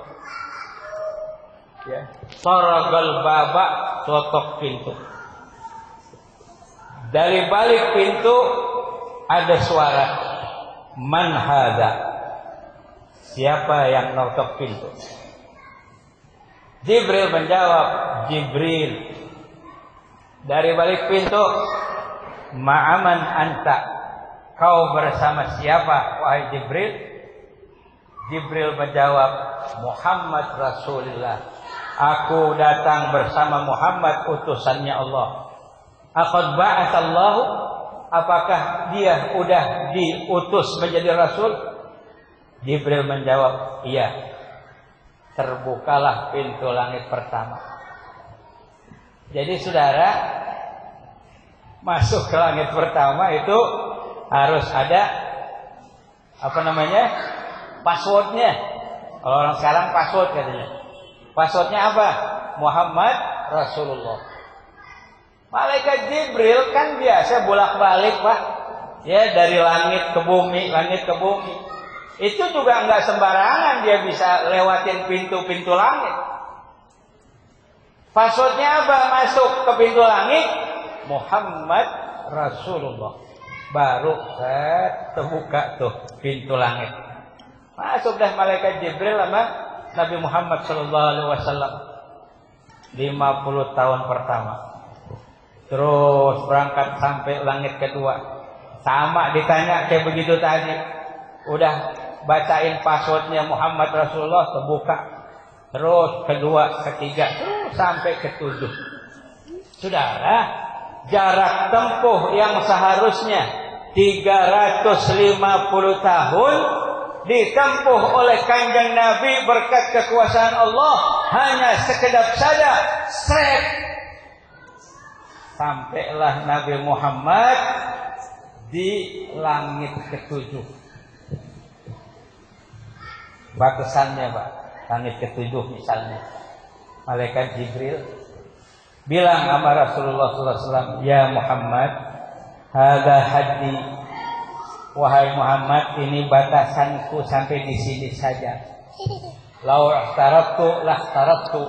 Ya. Saragal baba, tok pintu. Dari balik pintu ada suara, man hadza? Siapa yang notok pintu? Jibril menjawab, Jibril. Dari balik pintu, ma'aman anta? Kau bersama siapa, wahai Jibril? Jibril menjawab, Muhammad Rasulullah. Aku datang bersama Muhammad, utusannya Allah. Aqad ba'atsallahu, apakah dia udah diutus menjadi rasul? Jibril menjawab, iya. Terbukalah pintu langit pertama. Jadi saudara, masuk ke langit pertama itu harus ada apa namanya? Passwordnya. Kalau orang sekarang password katanya. Passwordnya apa? Muhammad Rasulullah. Malaikat Jibril kan biasa bolak-balik, Pak. Ya, dari langit ke bumi, langit ke bumi. Itu juga enggak sembarangan dia bisa lewatin pintu-pintu langit. Passwordnya apa? Masuk ke pintu langit, Muhammad Rasulullah. Baru terbuka tuh pintu langit. Masuk dah malaikat Jibril sama Nabi Muhammad sallallahu alaihi wasallam. 50 tahun pertama. Terus berangkat sampai langit kedua. Sama ditanya kayak begitu tadi. Udah bacain passwordnya Muhammad Rasulullah, terbuka. Terus kedua, ketiga, terus sampai ketujuh. Saudara, jarak tempuh yang seharusnya 350 tahun ditempuh oleh kanjeng Nabi berkat kekuasaan Allah hanya sekedap saja straight. Sampailah Nabi Muhammad di langit ketujuh. Batasannya, Pak, langit ketujuh misalnya. Malaikat Jibril bilang sama Rasulullah SAW, ya Muhammad, hadza haddi. Wahai Muhammad, ini batasanku sampai di sini saja. Lau ihtarabtu lahtarabtu.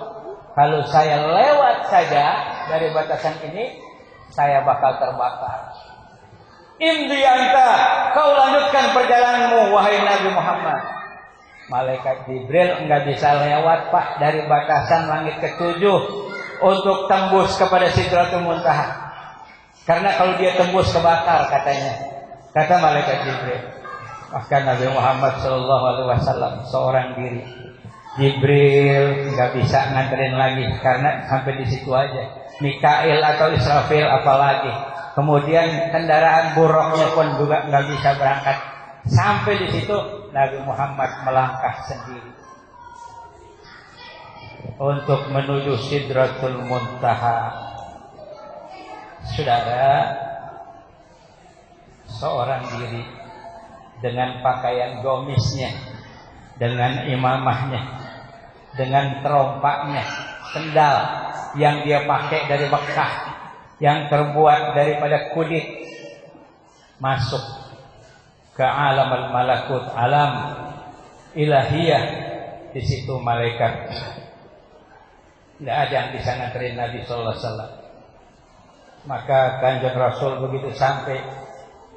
Kalau saya lewat saja dari batasan ini, saya bakal terbakar. Imdi anta, kau lanjutkan perjalananmu wahai Nabi Muhammad. Malaikat Jibril enggak bisa lewat, Pak, dari batasan langit ketujuh untuk tembus kepada Sidratul Muntaha. Karena kalau dia tembus kebakar katanya. Kata malaikat Jibril. Bahkan Nabi Muhammad SAW seorang diri. Jibril nggak bisa nganterin lagi karena sampai di situ aja. Mikail atau Israfil apalagi. Kemudian kendaraan buruknya pun juga nggak bisa berangkat. Sampai di situ Nabi Muhammad melangkah sendiri untuk menuju Sidratul Muntaha. Saudara, seorang diri dengan pakaian gomisnya, dengan imamahnya, dengan terompaknya, sendal yang dia pakai dari Mekah yang terbuat daripada kulit, masuk ke alam al-malakut, alam ilahiyah. Di situ malaikat tidak ada yang bisa nganterin Nabi sallallahu alaihi wasallam. Maka kanjeng Rasul begitu sampai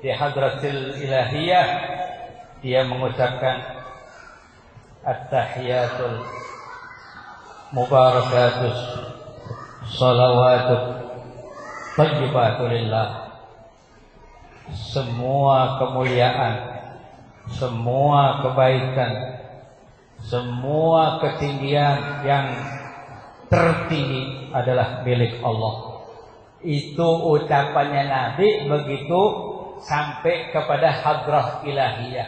di hadratil ilahiyah, dia mengucapkan at-tahiyatul mubarakatus salawatut thayyibatulillah. Semua kemuliaan, semua kebaikan, semua ketinggian yang tertinggi adalah milik Allah. Itu ucapannya Nabi begitu sampai kepada hadrah ilahiyah.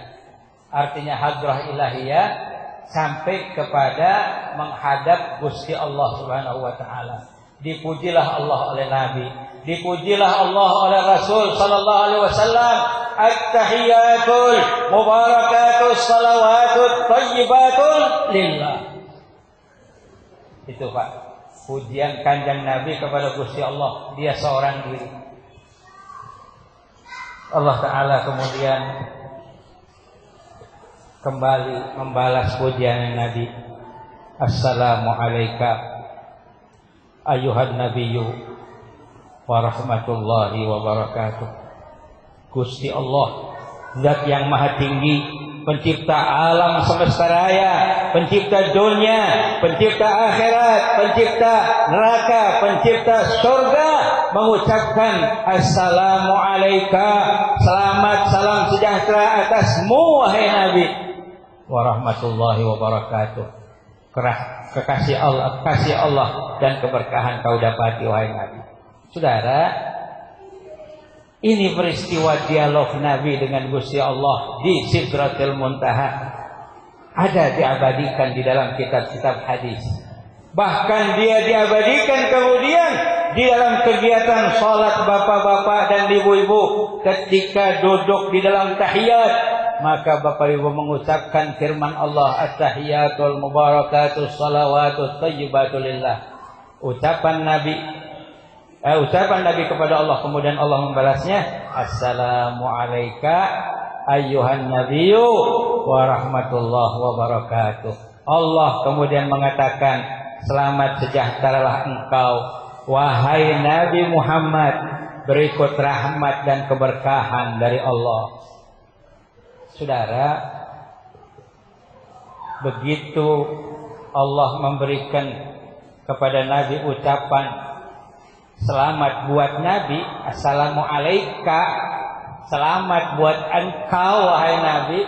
Artinya hadrah ilahiyah sampai kepada menghadap Gusti Allah Subhanahu wa taala. Dipujilah Allah oleh Nabi, dipujilah Allah oleh Rasul sallallahu alaihi wasallam. At-tahiyatul mubarakatus salawatut thayyibatul lillah. Itu Pak, pujian kanjeng Nabi kepada Gusti Allah, dia seorang diri. Allah taala kemudian kembali membalas pujian Nabi. Assalamu alayka ayuhan nabiyyu wa rahmatullahi wa barakatuh. Gusti Allah, zat yang maha tinggi, pencipta alam semesta raya, pencipta dunia, pencipta akhirat, pencipta neraka, pencipta surga, mengucapkan assalamu alayka, selamat salam sejahtera atasmu wahai Nabi, warahmatullahi wabarakatuh. Kekasih Allah, kasih Allah dan keberkahan kau dapati wahai Nabi. Saudara, ini peristiwa dialog Nabi dengan Gusti Allah di Sidratul Muntaha. Ada diabadikan di dalam kitab-kitab hadis. Bahkan dia diabadikan kemudian di dalam kegiatan sholat bapak-bapak dan ibu-ibu. Ketika duduk di dalam tahiyat, maka bapak ibu mengucapkan firman Allah, at-tahiyatul mubarakatus salawatut thayyibatul lillah. Ucapan Nabi kepada Allah, kemudian Allah membalasnya, assalamu alayka ayyuhan nabiyyu wa rahmatullahi wa barakatuh. Allah kemudian mengatakan, selamat sejahteralah engkau wahai Nabi Muhammad, berikut rahmat dan keberkahan dari Allah. Saudara, begitu Allah memberikan kepada Nabi ucapan selamat buat Nabi, assalamu alayka, selamat buat engkau wahai Nabi,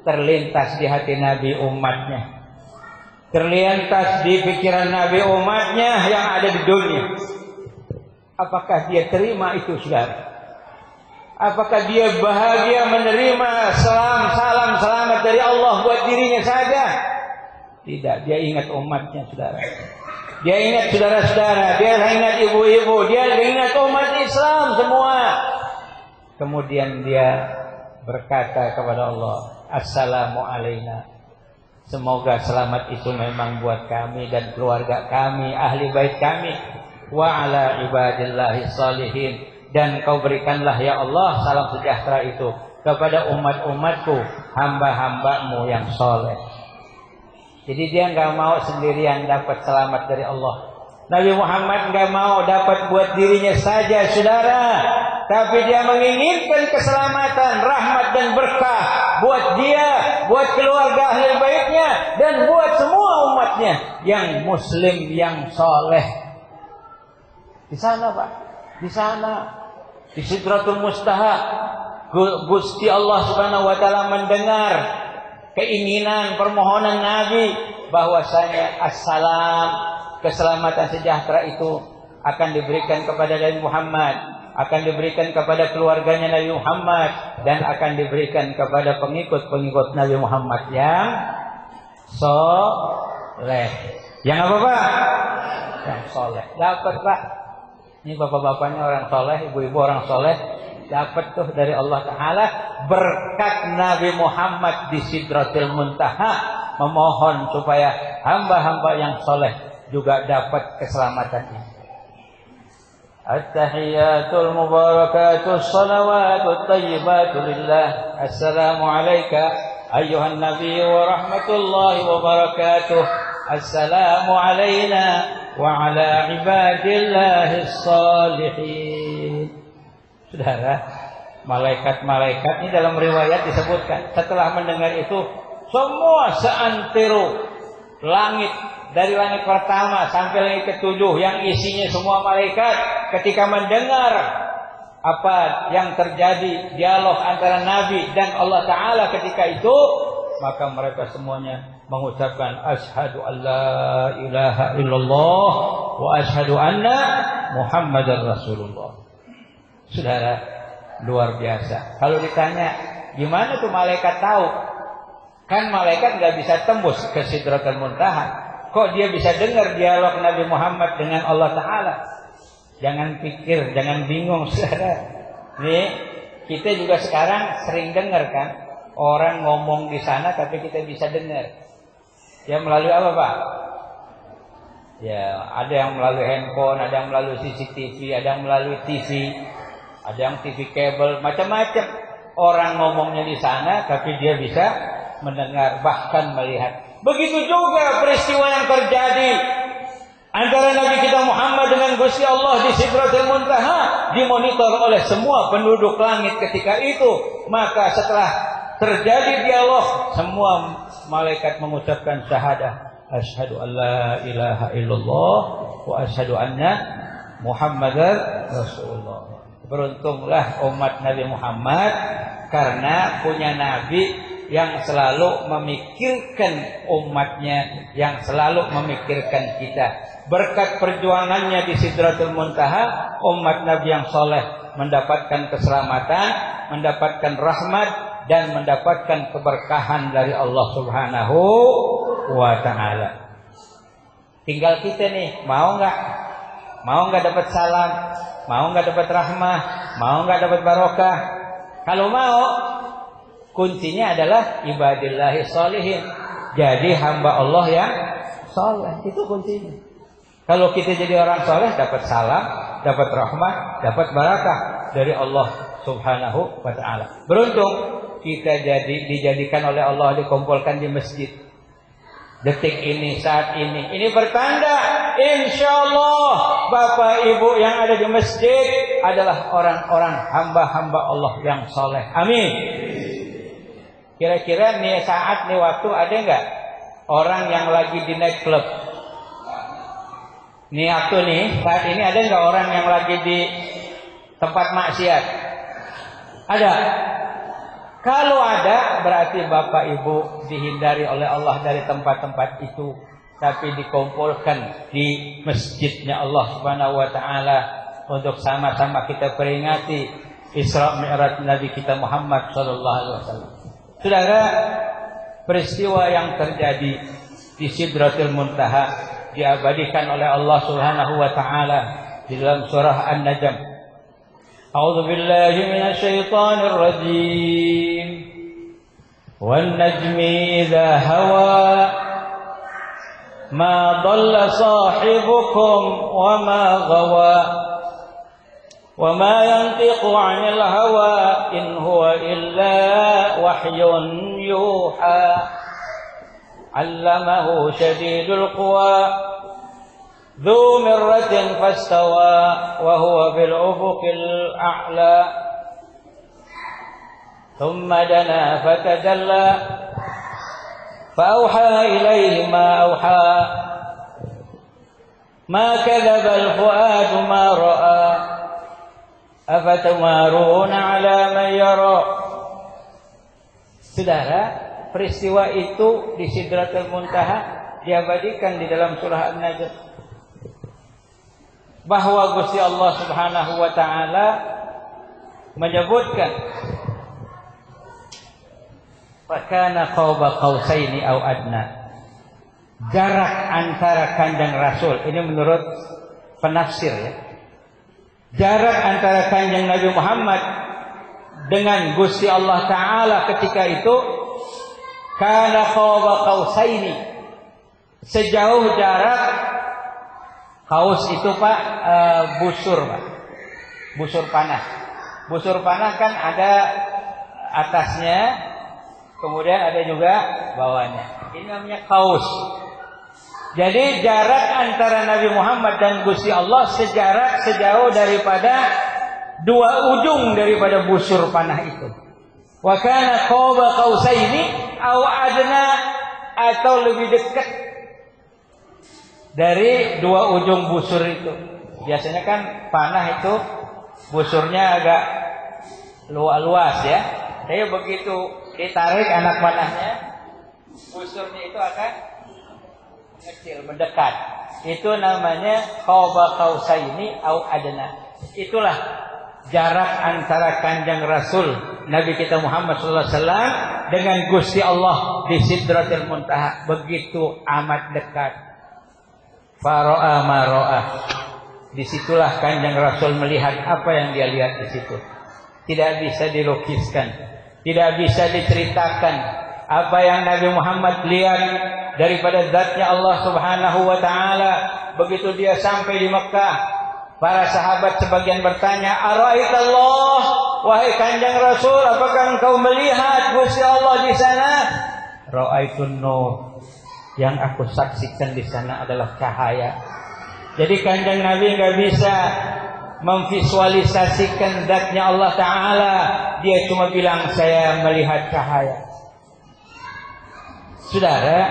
terlintas di hati Nabi umatnya, terlintas di pikiran Nabi umatnya yang ada di dunia. Apakah dia terima itu, saudara? Apakah dia bahagia menerima salam selamat dari Allah buat dirinya saja? Tidak, dia ingat umatnya, saudara. Dia ingat saudara-saudara, dia ingat ibu-ibu, dia ingat umat Islam semua. Kemudian dia berkata kepada Allah, assalamu alayna. Semoga selamat itu memang buat kami dan keluarga kami, ahli bait kami, wa ala ibadillahi salihin. Dan kau berikanlah ya Allah salam sejahtera itu kepada umat-umatku, hamba-hambamu yang soleh. Jadi dia nggak mau sendirian dapat selamat dari Allah. Nabi Muhammad nggak mau dapat buat dirinya saja, saudara, tapi dia menginginkan keselamatan, rahmat dan berkah buat dia, buat keluarga ahli baitnya, dan buat semua umatnya yang muslim, yang soleh. Di sana Pak, di sana, di Sidratul Muntaha, Gusti Allah Subhanahu wa taala mendengar keinginan permohonan Nabi bahwasanya assalam, keselamatan sejahtera itu akan diberikan kepada Nabi Muhammad, akan diberikan kepada keluarganya Nabi Muhammad, dan akan diberikan kepada pengikut-pengikut Nabi Muhammad yang soleh. Yang apa Pak? Yang soleh. Dapat Pak. Ini bapak-bapaknya orang soleh, ibu-ibu orang soleh. Dapat tuh dari Allah Ta'ala berkat Nabi Muhammad di Sidratul Muntaha, memohon supaya hamba-hamba yang soleh juga dapat keselamatan ini. At-tahiyatul mubarakatus salawatut thayyibatul lillah. Assalamu alayka ayyuhan nabiyyu wa rahmatullahi wa barakatuh. Assalamu alayna wa ala ibadillahis salihin. Saudara, malaikat-malaikat ini dalam riwayat disebutkan setelah mendengar itu, semua seantero langit, dari langit pertama sampai langit ketujuh yang isinya semua malaikat, ketika mendengar apa yang terjadi dialog antara Nabi dan Allah Ta'ala ketika itu, maka mereka semuanya mengucapkan asyhadu alla ilaha illallah wa asyhadu anna Muhammadar Rasulullah. Saudara, luar biasa. Kalau ditanya, gimana tuh malaikat tahu? Kan malaikat nggak bisa tembus ke Sidratul Muntaha. Kok dia bisa dengar dialog Nabi Muhammad dengan Allah Ta'ala? Jangan pikir, jangan bingung, saudara. Nih, kita juga sekarang sering dengar kan, orang ngomong di sana tapi kita bisa dengar. Ya melalui apa, Pak? Ya, ada yang melalui handphone, ada yang melalui CCTV, ada yang melalui TV, ada yang TV kabel, macam-macam. Orang ngomongnya di sana tapi dia bisa mendengar, bahkan melihat. Begitu juga peristiwa yang terjadi antara Nabi kita Muhammad dengan Gusti Allah di Sidratul Muntaha dimonitor oleh semua penduduk langit ketika itu. Maka setelah terjadi dialog, semua malaikat mengucapkan syahadah, asyhadu alla ilaha illallah wa asyhadu anna Muhammadar Rasulullah. Beruntunglah umat Nabi Muhammad karena punya nabi yang selalu memikirkan umatnya, yang selalu memikirkan kita. Berkat perjuangannya di Sidratul Muntaha, umat Nabi yang soleh mendapatkan keselamatan, mendapatkan rahmat, dan mendapatkan keberkahan dari Allah Subhanahu wa Ta'ala. Tinggal kita nih, mau nggak? Mau nggak dapat salam? Mau nggak dapat rahmah? Mau nggak dapat barokah? Kalau mau, kuncinya adalah ibadillahi sholihin. Jadi hamba Allah yang soleh, itu kuncinya. Kalau kita jadi orang soleh, dapat salam, dapat rahmah, dapat barakah dari Allah Subhanahu wa Ta'ala. Beruntung kita dijadikan oleh Allah, dikumpulkan di masjid. Detik ini, saat ini bertanda insyaallah Bapak Ibu yang ada di masjid adalah orang-orang hamba-hamba Allah yang soleh. Amin. Kira-kira nih saat, nih waktu ada nggak orang yang lagi di night club? Nih waktu nih, saat ini ada nggak orang yang lagi di tempat maksiat? Ada. Kalau ada, berarti Bapak Ibu dihindari oleh Allah dari tempat-tempat itu, tapi dikumpulkan di masjidnya Allah Subhanahu wa Ta'ala untuk sama-sama kita peringati Isra Mi'raj Nabi kita Muhammad sallallahu alaihi wasallam. Saudara, peristiwa yang terjadi di Sidratul Muntaha diabadikan oleh Allah Subhanahu wa Ta'ala di dalam surah An-Najm. A'udzu billahi minasy syaithanir rajim. Wan najmi idza hawa ma dhalla sahibukum wa ma ghawa wa ma yantiqu 'anil hawa in huwa illa wahyun yuha. 'Allamahu shadidul quwa ذو مرة فاستوى وهو بالأفق الأعلى ثم دنا فتدلى فأوحى إليه ما أوحى ما كذب الفؤاد ما رأى أفتمارون على من يرى. Saudara, peristiwa itu di Sidratul Muntaha diabadikan di dalam surah An-Najm, bahwa Gusti Allah Subhanahu wa Ta'ala menyebutkan fakana qaba qausaini au adna, jarak antara Kanjeng Rasul, ini menurut penafsir ya, jarak antara Kanjeng Nabi Muhammad dengan Gusti Allah Ta'ala ketika itu kana qaba qausaini, sejauh jarak. Kaus itu Pak, busur Pak, busur panah. Busur panah kan ada atasnya, kemudian ada juga bawahnya. Ini namanya kaus. Jadi jarak antara Nabi Muhammad dan Gusti Allah sejauh daripada dua ujung daripada busur panah itu. Wa kana qaba qausaini au adna, atau lebih dekat dari dua ujung busur itu. Biasanya kan panah itu busurnya agak luas ya. Tapi begitu ditarik anak panahnya, busurnya itu akan kecil, mendekat. Itu namanya qaba qausaini au adna. Itulah jarak antara kanjeng Rasul Nabi kita Muhammad sallallahu alaihi wasallam dengan Gusti Allah di Sidratil Muntaha, begitu amat dekat. Faro'a ma ro'a. Disitulah kanjeng Rasul melihat apa yang dia lihat di situ. Tidak bisa dilukiskan, tidak bisa diceritakan apa yang Nabi Muhammad lihat daripada zatnya Allah Subhanahu wa taala. Begitu dia sampai di Mekah, para sahabat sebagian bertanya, "Ara'aitallah, wahai kanjeng Rasul, apakah engkau melihat Gusti Allah di sana?" Ra'aitun nur. Yang aku saksikan di sana adalah cahaya. Jadi kanjeng Nabi enggak bisa memvisualisasikan zatnya Allah Ta'ala. Dia cuma bilang, saya melihat cahaya. Saudara,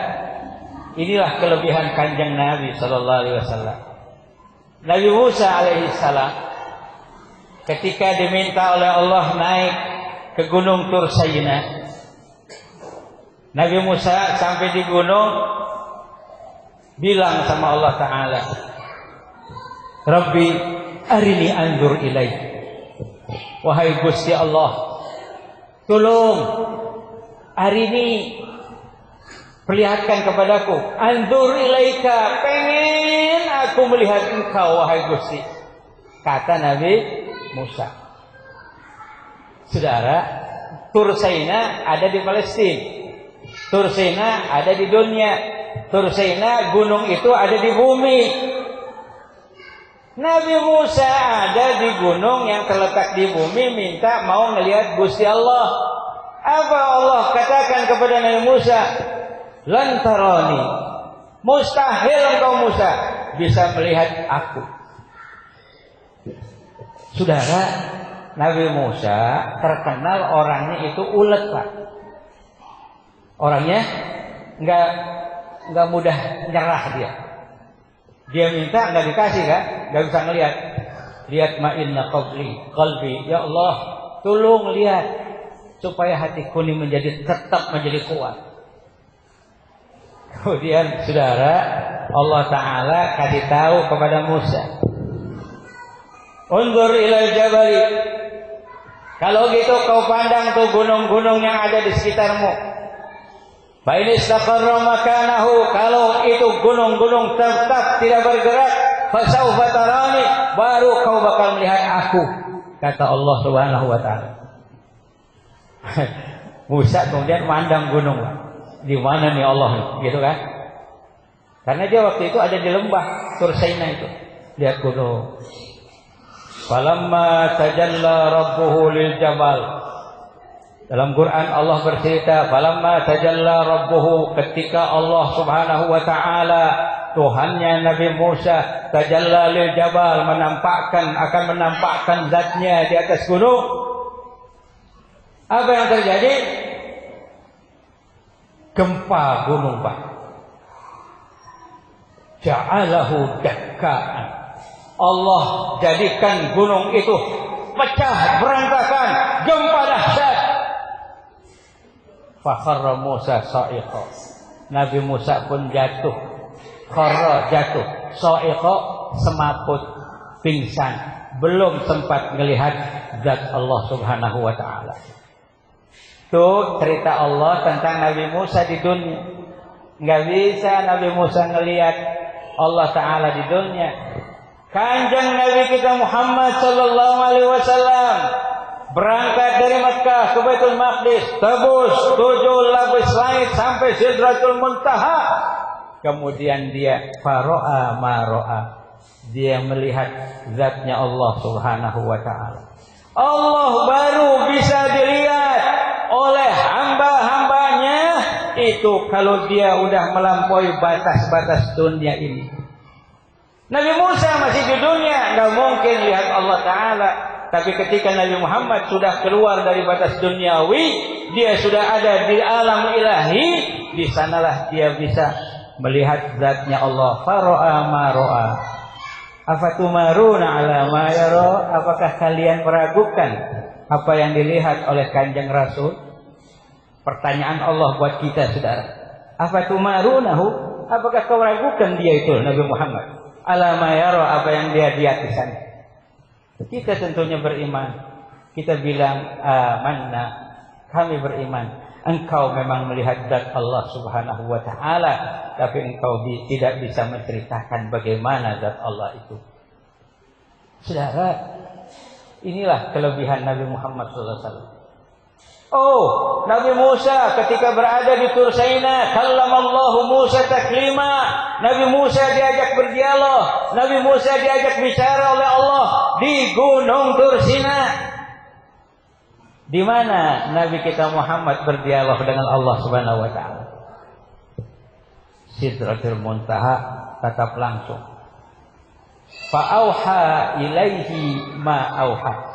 inilah kelebihan kanjeng Nabi Sallallahu Alaihi Wasallam. Nabi Musa alaihissalam ketika diminta oleh Allah naik ke gunung Tur Sayyina, Nabi Musa sampai di gunung bilang sama Allah Ta'ala, Rabbi arini anzur ilaik. Wahai Gusti Allah, tolong arini, perlihatkan kepadaku, anzur ilaika, pengen aku melihat engkau wahai Gusti, kata Nabi Musa. Saudara, Tur Sayyina ada di Palestina, Tur Sayyina ada di dunia, Tur Sayyina gunung itu ada di bumi. Nabi Musa ada di gunung yang terletak di bumi, minta mau melihat Gusti Allah. Apa Allah katakan kepada Nabi Musa? Lan tarani, mustahil engkau Musa bisa melihat aku. Saudara, Nabi Musa terkenal orangnya itu ulet, Pak. Orangnya enggak mudah nyerah dia. Dia minta enggak dikasih kan? Enggak bisa ngelihat. Lihat ma'inna qalbi. Ya Allah, tolong lihat supaya hatiku ini tetap menjadi kuat. Kemudian saudara, Allah Ta'ala kasih tahu kepada Musa, unzur ilal jabali. Kalau gitu kau pandang tuh gunung-gunung yang ada di sekitarmu. Fa in istaqarra makanahu, kalau itu gunung-gunung tetap tidak bergerak, fasaufa tarani, baru kau bakal melihat aku, kata Allah Subhanahu wa taala. Musa kemudian mandang gunung, di mana nih Allah, gitu kan? Karena dia waktu itu ada di lembah Tur Sayyina itu, lihat gunung. Falamma tajalla rabbuhu lil jabal. Dalam Quran Allah bercerita, falamma tajalla rabbuhu, ketika Allah Subhanahu wa taala Tuhannya Nabi Musa tajalla lil jabal, akan menampakkan zatnya di atas gunung. Apa yang terjadi? Gempa gunung, Pak. Ja'alahu dakka'an. Allah jadikan gunung itu pecah berantakan, gempa dahsyat. Fakharra Musa sa'iqa. Nabi Musa pun jatuh. Kharra jatuh. Sa'iqa semaput, pingsan. Belum sempat melihat zat Allah Subhanahu wa taala. Itu cerita Allah tentang Nabi Musa di dunia. Enggak bisa Nabi Musa ngelihat Allah Ta'ala di dunia. Kanjeng Nabi kita Muhammad sallallahu alaihi wasallam berangkat dari Makkah ke Baitul Maqdis, tebus 7 lapis langit sampai Sidratul Muntaha. Kemudian dia faro'a ma ro'a. Dia melihat zatnya Allah Subhanahu wa taala. Allah baru bisa dilihat oleh hamba-hambanya itu kalau dia udah melampaui batas-batas dunia ini. Nabi Musa masih di dunia, enggak mungkin lihat Allah Ta'ala. Tapi ketika Nabi Muhammad sudah keluar dari batas duniawi, dia sudah ada di alam ilahi, di sanalah dia bisa melihat zatnya Allah. Faro'a ma ro'a. Afatumaruna ala ma yara, apakah kalian meragukan apa yang dilihat oleh Kanjeng Rasul? Pertanyaan Allah buat kita, saudara. Afatumarunahu, apakah kau ragukan dia itu Nabi Muhammad? Ala ma yara, apa yang dia lihat di sana? Kita tentunya beriman. Kita bilang amanna, kami beriman. Engkau memang melihat zat Allah Subhanahu wa taala, tapi engkau tidak bisa menceritakan bagaimana zat Allah itu. Saudara, inilah kelebihan Nabi Muhammad SAW. Oh, Nabi Musa ketika berada di Tur Saina, kallamallahu Musa taklima. Nabi Musa diajak berdialog, Nabi Musa diajak bicara oleh Allah di Gunung Tur Saina. Di mana Nabi kita Muhammad berdialog dengan Allah Subhanahu wa taala? Sidratul Muntaha, tatap langsung. Fa auha ilaihi ma auha.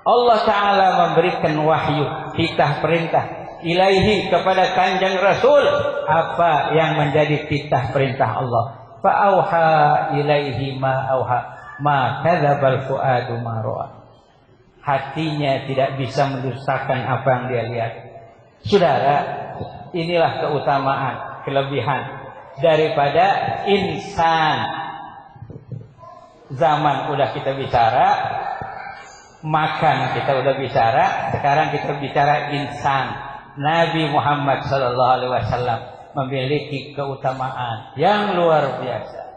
Allah Ta'ala memberikan wahyu, titah perintah ilaihi kepada Kanjeng Rasul apa yang menjadi titah perintah Allah. Fa auha ilaihi ma auha, ma kadzabal fuadu ma ra'a. Hatinya tidak bisa mendustakan apa yang dia lihat. Saudara, inilah keutamaan, kelebihan daripada insan. Zaman udah kita bicara, makan kita udah bicara, sekarang kita bicara insan. Nabi Muhammad sallallahu alaihi wasallam memiliki keutamaan yang luar biasa.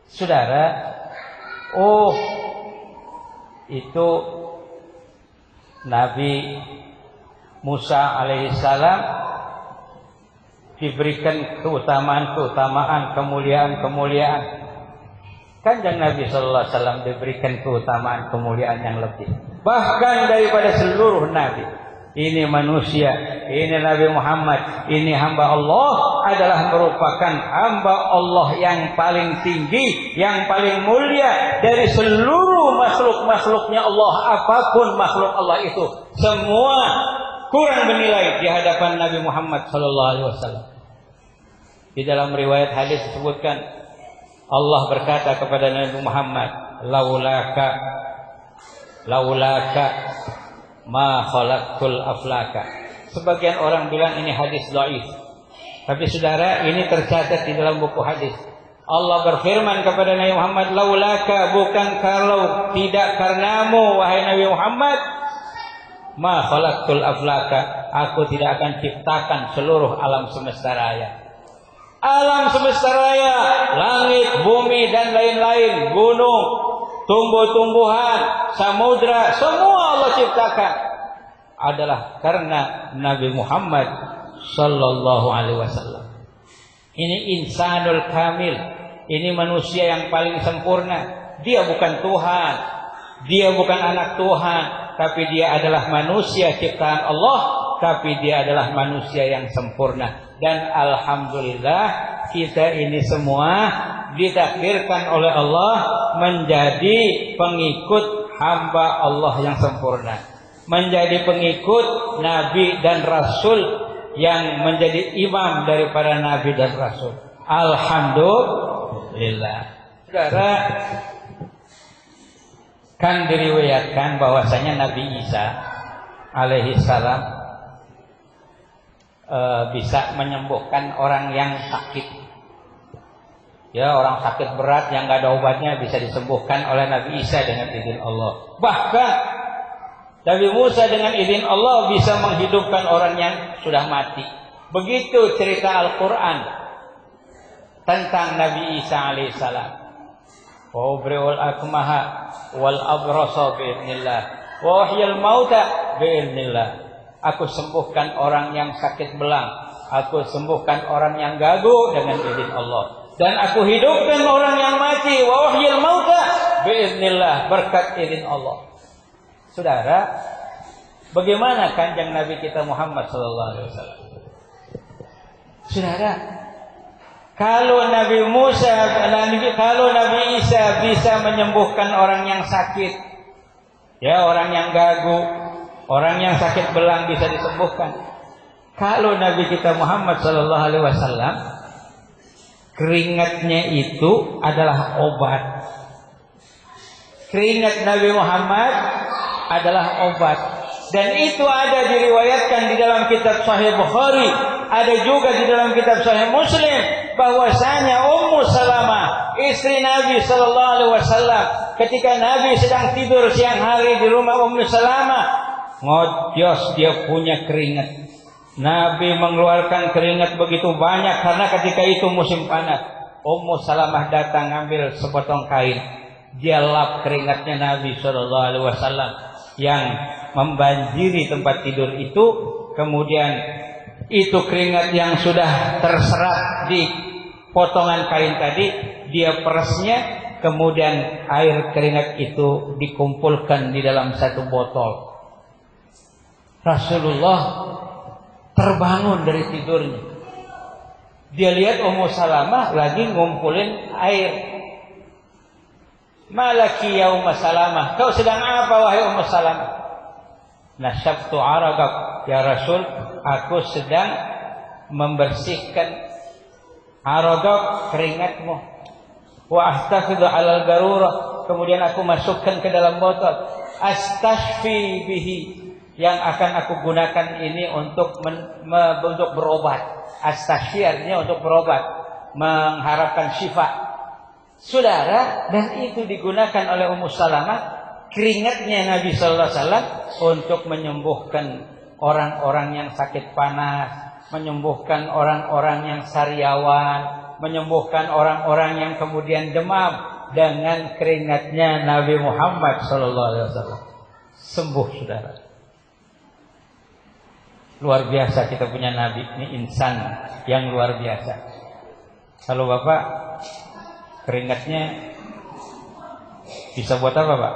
Saudara, itu Nabi Musa alaihissalam diberikan keutamaan-keutamaan, kemuliaan-kemuliaan. Kanjeng Nabi sallallahu alaihi wasallam diberikan keutamaan, kemuliaan yang lebih, bahkan daripada seluruh nabi. Ini manusia, ini Nabi Muhammad, ini hamba Allah, adalah merupakan hamba Allah yang paling tinggi, yang paling mulia dari seluruh makhluk-makhluknya Allah. Apapun makhluk Allah itu, semua kurang bernilai di hadapan Nabi Muhammad sallallahu alaihi wasallam. Di dalam riwayat hadis disebutkan, Allah berkata kepada Nabi Muhammad, laulaka ma khalaqtul aflaka. Sebagian orang bilang ini hadis dhaif, tapi saudara, ini tercatat di dalam buku hadis. Allah berfirman kepada Nabi Muhammad, laulaka, bukan kalau tidak karenamu wahai Nabi Muhammad, ma khalaqtul aflaka, aku tidak akan ciptakan seluruh alam semesta raya. Alam semesta raya, langit, bumi dan lain-lain, gunung, tumbuh-tumbuhan, samudra, semua Allah ciptakan adalah karena Nabi Muhammad sallallahu alaihi wasallam. Ini insanul kamil, ini manusia yang paling sempurna. Dia bukan Tuhan, dia bukan anak Tuhan, tapi dia adalah manusia ciptaan Allah, tapi dia adalah manusia yang sempurna. Dan alhamdulillah kita ini semua ditakdirkan oleh Allah menjadi pengikut hamba Allah yang sempurna, menjadi pengikut Nabi dan Rasul yang menjadi imam daripada Nabi dan Rasul. Alhamdulillah. Saudara, kan diriwayatkan bahwasanya Nabi Isa alaihi salam bisa menyembuhkan orang yang sakit. Ya, orang sakit berat yang gak ada obatnya bisa disembuhkan oleh Nabi Isa dengan izin Allah. Bahkan Nabi Musa dengan izin Allah bisa menghidupkan orang yang sudah mati. Begitu cerita Al-Quran tentang Nabi Isa alaihissalam. Wa ubri'ul akmaha wal abrasa bi'idnillah wa uhyil mauta bi'idnillah. Aku sembuhkan orang yang sakit belang, aku sembuhkan orang yang gagu dengan izin Allah, dan aku hidupkan orang yang mati, wa uhyil mauta biiznillah, berkat izin Allah. Saudara, bagaimana Kanjeng Nabi kita Muhammad sallallahu alaihi wasallam? Saudara, kalau Nabi Isa bisa menyembuhkan orang yang sakit, ya, orang yang gagu, orang yang sakit belang bisa disembuhkan. Kalau Nabi kita Muhammad sallallahu alaihi wasallam Keringatnya itu adalah obat. Keringat Nabi Muhammad adalah obat. Dan itu ada diriwayatkan di dalam kitab Sahih Bukhari, ada juga di dalam kitab Sahih Muslim, bahwasanya Ummu Salamah, istri Nabi sallallahu alaihi wasallam, ketika Nabi sedang tidur siang hari di rumah Ummu Salamah, ngojos dia punya keringat. Nabi mengeluarkan keringat begitu banyak karena ketika itu musim panas. Ummu Salamah datang ngambil sepotong kain, dia lap keringatnya Nabi sallallahu alaihi wasallam yang membanjiri tempat tidur itu. Kemudian itu keringat yang sudah terserat di potongan kain tadi, dia peresnya, kemudian air keringat itu dikumpulkan di dalam satu botol. Rasulullah terbangun dari tidurnya. Dia lihat Ummu Salamah lagi ngumpulin air. Malaki ya Ummu Salamah, kau sedang apa wahai Ummu Salamah? Nasyabtu aragak ya Rasul, aku sedang membersihkan aragak, keringatmu. Wa ahtafidhu alal garurah, kemudian aku masukkan ke dalam botol. Astashfi bihi, yang akan aku gunakan ini untuk untuk berobat. Astashfi artinya untuk berobat, mengharapkan syifa. Saudara, dan itu digunakan oleh Ummu Salamah, keringatnya Nabi sallallahu alaihi wasallam, untuk menyembuhkan orang-orang yang sakit panas, menyembuhkan orang-orang yang sariawan, menyembuhkan orang-orang yang kemudian demam, dengan keringatnya Nabi Muhammad sallallahu alaihi wasallam. Sembuh, saudara. Luar biasa kita punya Nabi, ini insan yang luar biasa. Kalau Bapak keringatnya bisa buat apa, Pak?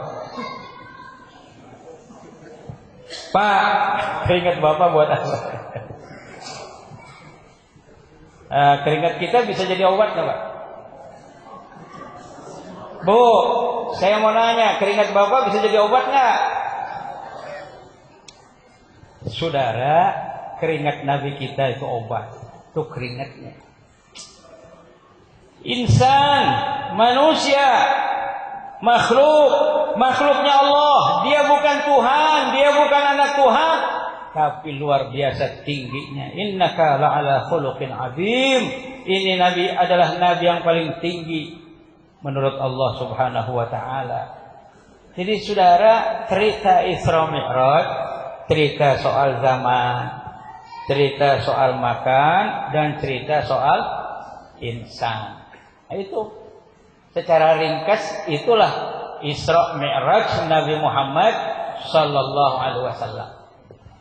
Pak, keringat Bapak buat apa? Keringat kita bisa jadi obat nggak, Pak? Bu, saya mau nanya, keringat Bapak bisa jadi obat nggak? Saudara, keringat Nabi kita itu obat. Itu keringatnya. Insan, manusia, makhluknya Allah. Dia bukan Tuhan, dia bukan anak Tuhan, tapi luar biasa tingginya. Innaka la'ala khuluqin azim. Ini Nabi adalah Nabi yang paling tinggi menurut Allah Subhanahu wa ta'ala. Jadi saudara, cerita Isra Mi'raj, cerita soal zaman, cerita soal makan, dan cerita soal insan. Itu secara ringkas itulah Isra Mi'raj Nabi Muhammad sallallahu alaihi wasallam.